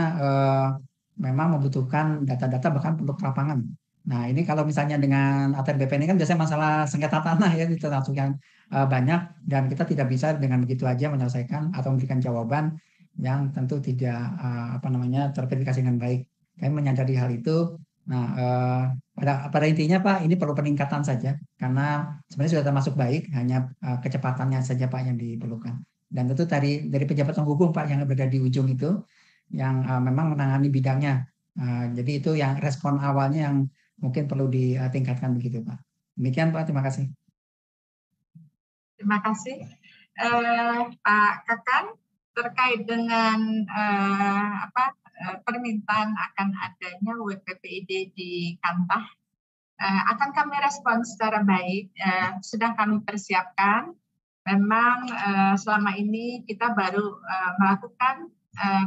memang membutuhkan data-data bahkan untuk lapangan. Nah, ini kalau misalnya dengan ATR BPN ini kan biasanya masalah sengketa tanah ya, itu termasuk yang banyak dan kita tidak bisa dengan begitu aja menyelesaikan atau memberikan jawaban yang tentu tidak terverifikasi dengan baik. Kami menyadari hal itu. Nah, pada intinya Pak, ini perlu peningkatan saja karena sebenarnya sudah termasuk baik, hanya kecepatannya saja Pak yang diperlukan. Dan tentu dari pejabat penghubung Pak yang berada di ujung itu yang memang menangani bidangnya. Jadi itu yang respon awalnya yang mungkin perlu ditingkatkan begitu Pak. Demikian Pak, terima kasih. Terima kasih. Pak Kakan, terkait dengan permintaan akan adanya WPPID di Kantah, akan kami respon secara baik, sedang kami persiapkan. Memang selama ini kita baru melakukan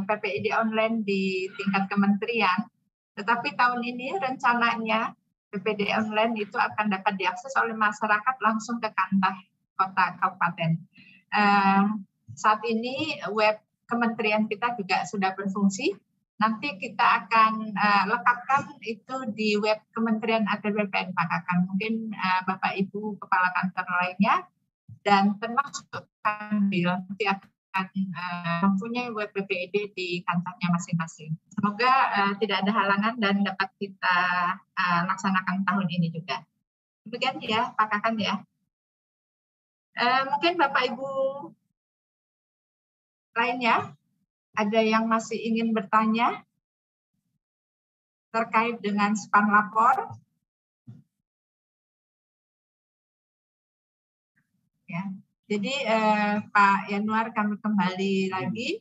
PPID online di tingkat kementerian, tetapi tahun ini rencananya PPID online itu akan dapat diakses oleh masyarakat langsung ke Kantah kota kabupaten. Saat ini web kementerian kita juga sudah berfungsi. Nanti kita akan lekatkan itu di web Kementerian ATR BPN Pak Kakan. Mungkin Bapak Ibu Kepala Kantor lainnya dan termasuk Kanwil nanti akan mempunyai web PPID di kantornya masing-masing. Semoga tidak ada halangan dan dapat kita laksanakan tahun ini juga. Demikian ya Pak Kakan ya. Mungkin Bapak Ibu lainnya ada yang masih ingin bertanya terkait dengan span lapor? Ya, jadi Pak Yanuar kami kembali lagi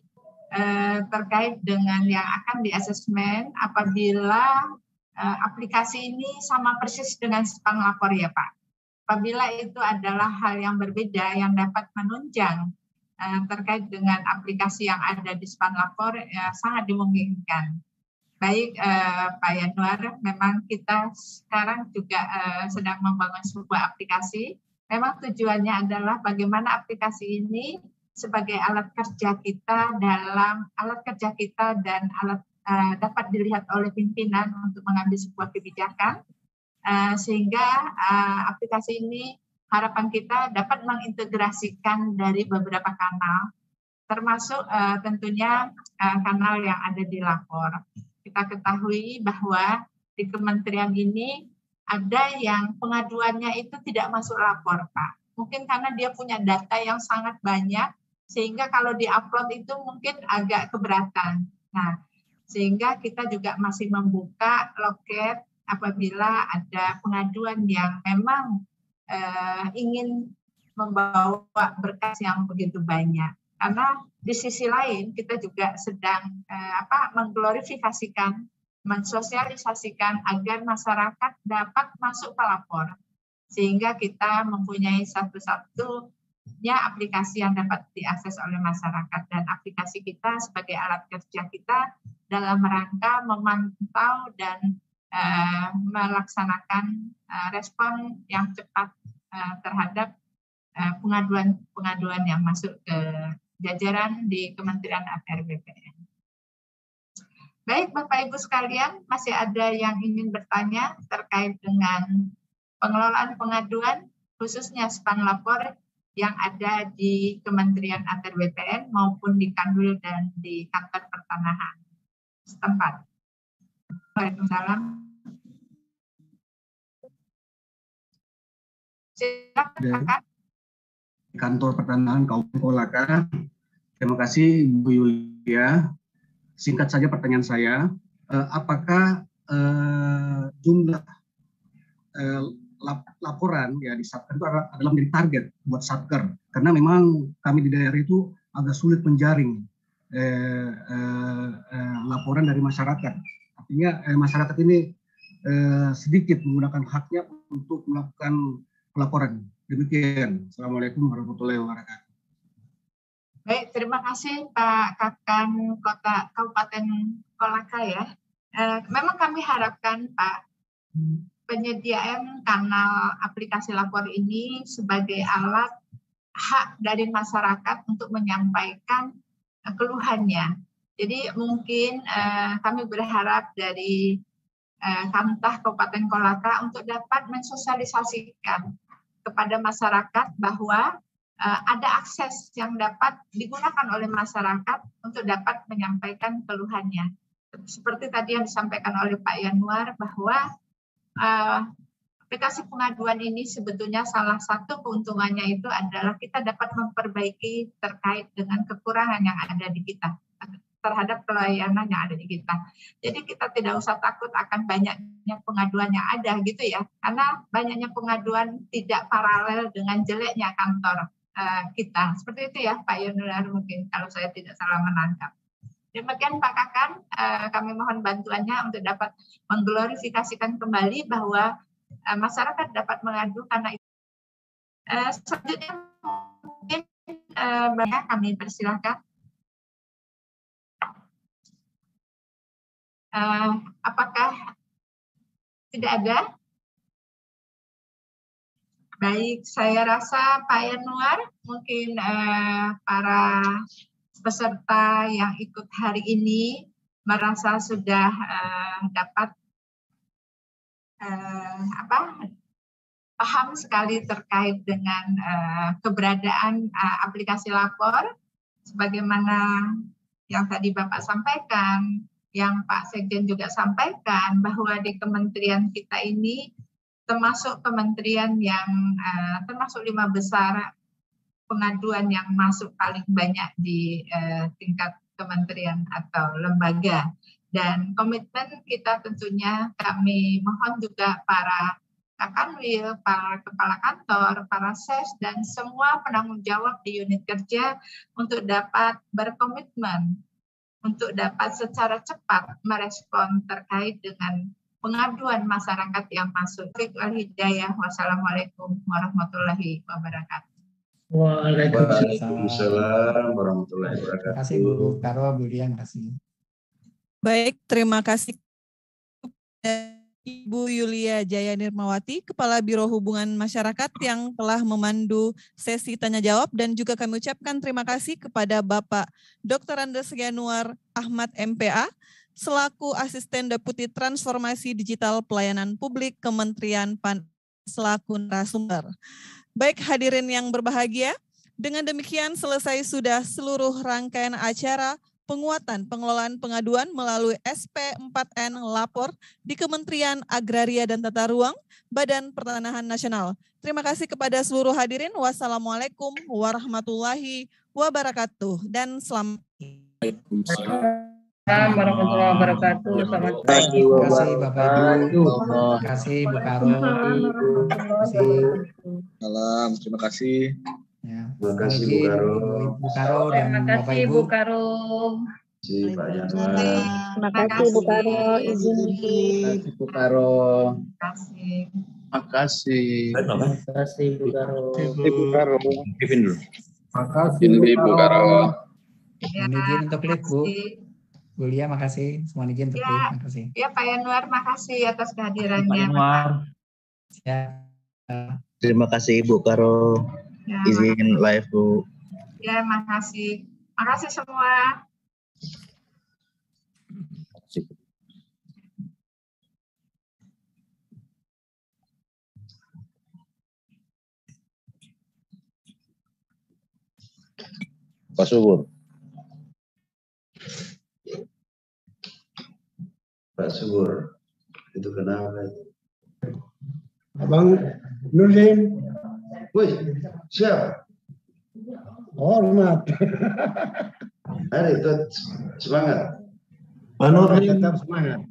terkait dengan yang akan diasesmen apabila aplikasi ini sama persis dengan span lapor ya Pak. Apabila itu adalah hal yang berbeda yang dapat menunjang terkait dengan aplikasi yang ada di span lapor sangat dimungkinkan. Baik Pak Yanuar, memang kita sekarang juga sedang membangun sebuah aplikasi. Memang tujuannya adalah bagaimana aplikasi ini sebagai alat kerja kita dan dapat dilihat oleh pimpinan untuk mengambil sebuah kebijakan, sehingga aplikasi ini harapan kita dapat mengintegrasikan dari beberapa kanal, termasuk tentunya kanal yang ada di lapor. Kita ketahui bahwa di kementerian ini ada yang pengaduannya itu tidak masuk lapor, Pak. Mungkin karena dia punya data yang sangat banyak, sehingga kalau di-upload itu mungkin agak keberatan. Nah, sehingga kita juga masih membuka loket apabila ada pengaduan yang memang ingin membawa berkas yang begitu banyak. Karena di sisi lain kita juga sedang mengglorifikasikan, mensosialisasikan agar masyarakat dapat masuk ke lapor. Sehingga kita mempunyai satu-satunya aplikasi yang dapat diakses oleh masyarakat. Dan aplikasi kita sebagai alat kerja kita dalam rangka memantau dan melaksanakan respon yang cepat terhadap pengaduan yang masuk ke jajaran di Kementerian ATR BPN. Baik Bapak Ibu sekalian, masih ada yang ingin bertanya terkait dengan pengelolaan pengaduan khususnya span lapor yang ada di Kementerian ATR BPN maupun di Kanwil dan di kantor pertanahan setempat. Waalaikumsalam. Silakan. Kantor Pertanahan Kabupaten Kolaka. Terima kasih Bu Yulia. Singkat saja pertanyaan saya, apakah jumlah laporan ya di Satker itu adalah menjadi target buat Satker? Karena memang kami di daerah itu agak sulit menjaring laporan dari masyarakat. Artinya masyarakat ini sedikit menggunakan haknya untuk melakukan pelaporan. Demikian. Assalamualaikum warahmatullahi wabarakatuh. Baik, terima kasih Pak Kakan Kabupaten Kolaka ya. Memang kami harapkan Pak, penyediaan kanal aplikasi lapor ini sebagai alat hak dari masyarakat untuk menyampaikan keluhannya. Jadi mungkin kami berharap dari Kantah Kabupaten Kolaka untuk dapat mensosialisasikan kepada masyarakat bahwa ada akses yang dapat digunakan oleh masyarakat untuk dapat menyampaikan keluhannya. Seperti tadi yang disampaikan oleh Pak Yanuar bahwa aplikasi pengaduan ini sebetulnya salah satu keuntungannya itu adalah kita dapat memperbaiki terkait dengan kekurangan yang ada di kita terhadap pelayanan yang ada di kita. Jadi kita tidak usah takut akan banyaknya pengaduan yang ada gitu ya, karena banyaknya pengaduan tidak paralel dengan jeleknya kantor kita. Seperti itu ya Pak Yanuar mungkin kalau saya tidak salah menangkap. Demikian Pak Kakan, kami mohon bantuannya untuk dapat mengglorifikasikan kembali bahwa masyarakat dapat mengadu karena itu. Selanjutnya mungkin kami persilahkan. Apakah tidak ada? Baik, saya rasa Pak Yanuar, mungkin para peserta yang ikut hari ini merasa sudah dapat paham sekali terkait dengan keberadaan aplikasi lapor, sebagaimana yang tadi Bapak sampaikan, yang Pak Sekjen juga sampaikan bahwa di kementerian kita ini termasuk kementerian yang termasuk 5 besar pengaduan yang masuk paling banyak di tingkat kementerian atau lembaga. Dan komitmen kita tentunya kami mohon juga para Kakanwil, para kepala kantor, para ses, dan semua penanggung jawab di unit kerja untuk dapat berkomitmen, untuk dapat secara cepat merespon terkait dengan pengaduan masyarakat yang masuk. Wassalamualaikum warahmatullahi wabarakatuh. Waalaikumsalam warahmatullahi wabarakatuh. Terima kasih Bu Karo, Bu Dian, terima kasih. Baik, terima kasih Ibu Yulia Jaya Nirmawati, Kepala Biro Hubungan Masyarakat yang telah memandu sesi tanya jawab, dan juga kami ucapkan terima kasih kepada Bapak Dr. Andes Yanuar Ahmad MPA selaku Asisten Deputi Transformasi Digital Pelayanan Publik Kementerian PAN selaku narasumber. Baik hadirin yang berbahagia, dengan demikian selesai sudah seluruh rangkaian acara penguatan pengelolaan pengaduan melalui SP4N Lapor di Kementerian Agraria dan Tata Ruang, Badan Pertanahan Nasional. Terima kasih kepada seluruh hadirin. Wassalamualaikum warahmatullahi wabarakatuh dan selamat. Assalamualaikum warahmatullahi wabarakatuh. Selamat pagi. Terima kasih Bapak Ibu. Terima kasih Bu Karo. Terima kasih. Salam, terima kasih. Ya, Terima kasih Bu Karo. Bu Karo dan Terima Bapak kasih Ibu. Bu Karo. Terima kasih Pak Yanuar. Terima kasih Bu Karo. Izin Bu Karo. Terima kasih. Makasih. Terima kasih Bu Karo. Bu Karo. Kevin dulu. Makasih Bu Karo. Ya, Mohon izin untuk klik Bu. makasih. Bu Lia, makasih. Mohon izin untuk Ya. klik. Makasih. Ya Pak Yanuar, makasih atas Pak kehadirannya. Yanuar. Ya. Terima kasih Bu Karo. Ya, Izin live Bu. ya, makasih. Makasih semua. Pak Subur. Pak Subur, itu kenapa itu? Abang Nurdin. Wih, siap. Hormat. Hari itu semangat. Pak Nurdin. Tetap semangat.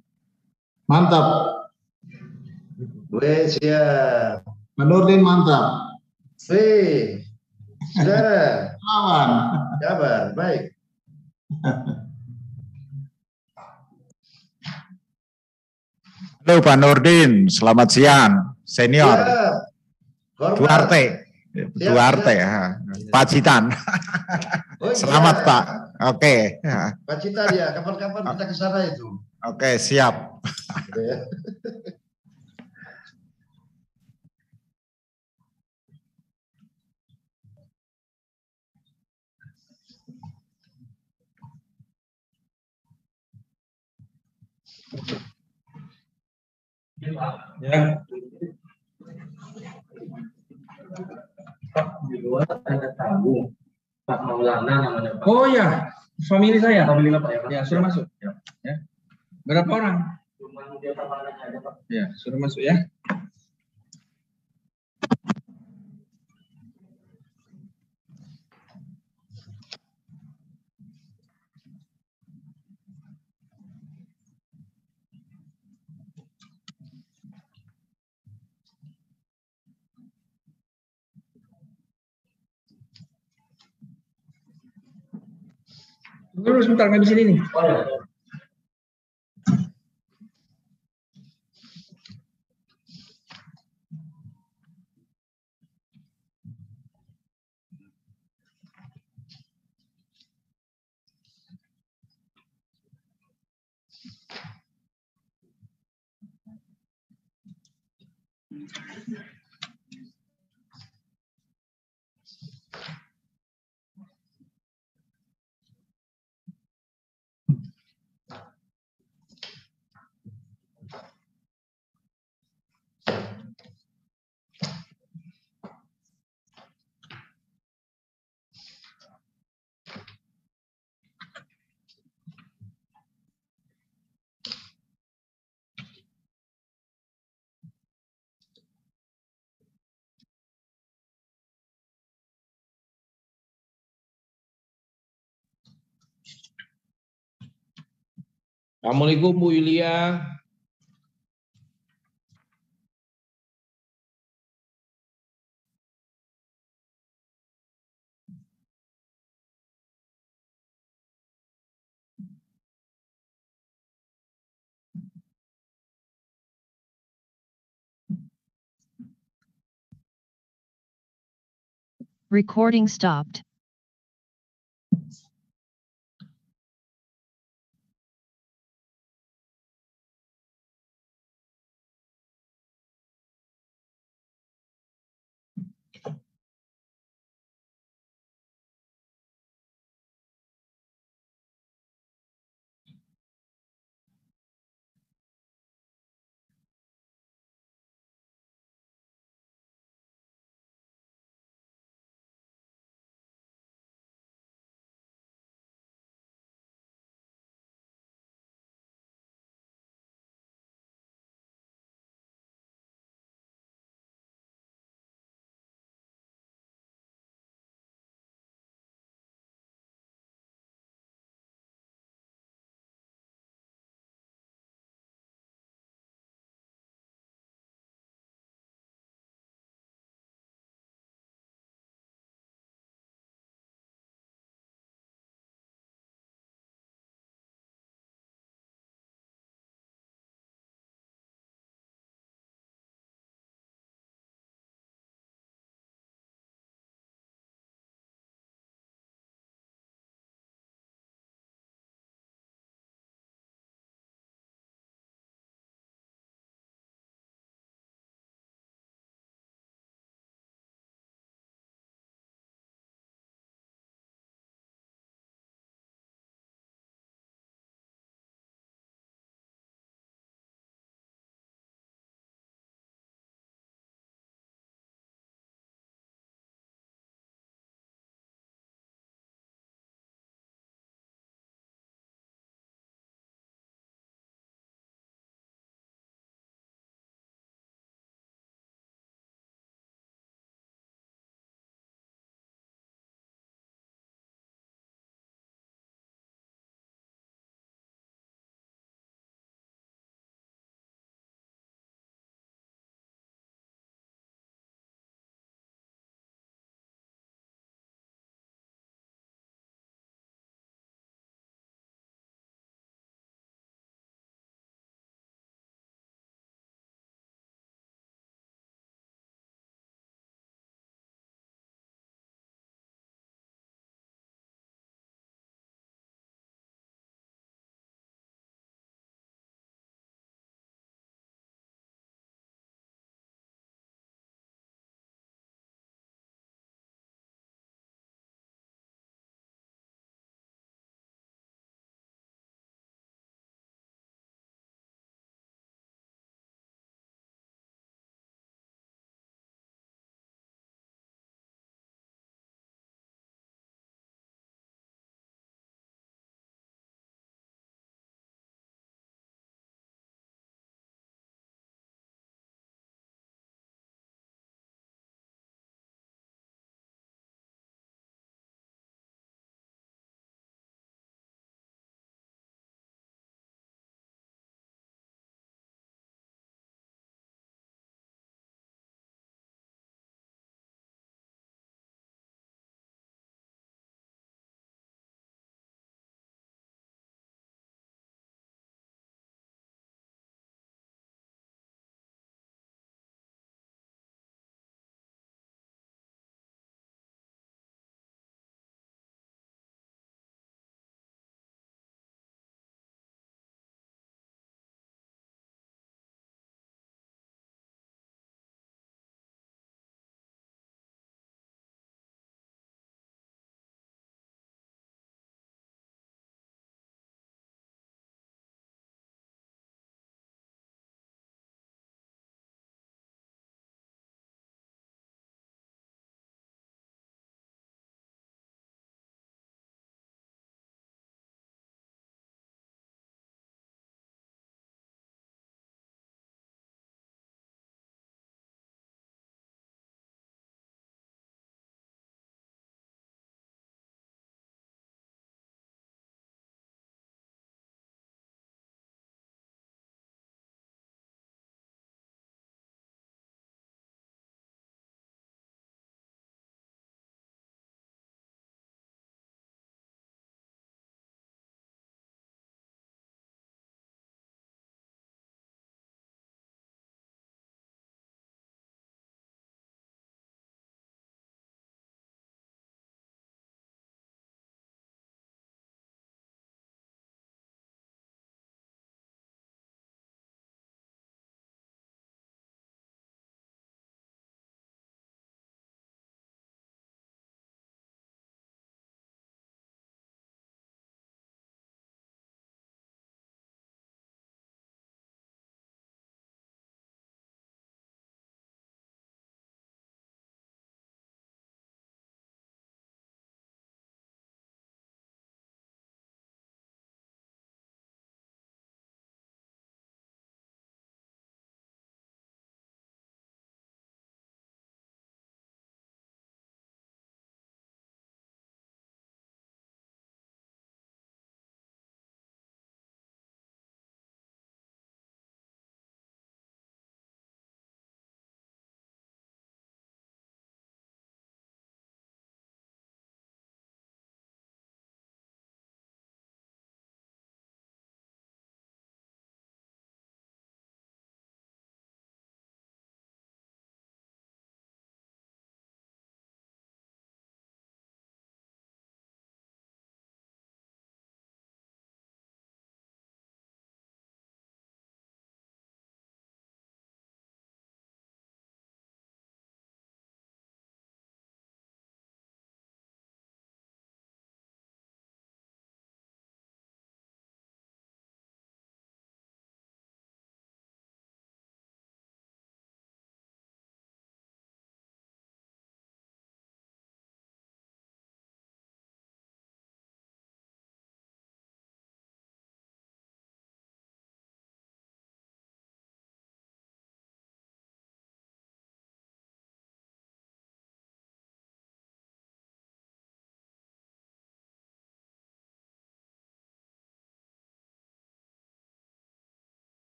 Mantap. Wih, siap. Pak Nurdin mantap. Wih, saudara. Lawan. Kabar, baik. Halo Pak Nurdin, selamat siang, senior. Siap. Hormat. Duarte, Siap, Duarte siap. ya, Pacitan. Oh, iya. Selamat Pak. Oke, Pak Cita dia, kapan-kapan kita ke sana itu. oke siap. Ya. Pak, di luar ada tamu. Pak Maulana namanya Pak. Oh ya, famili saya. Famili Bapak ya Pak? Ya, sudah masuk. Ya. Berapa orang? Cuma dia aja Pak. Ya, sudah masuk ya. Tunggu sebentar, nggak bisa ini. Assalamualaikum Bu Yulia. Recording stopped.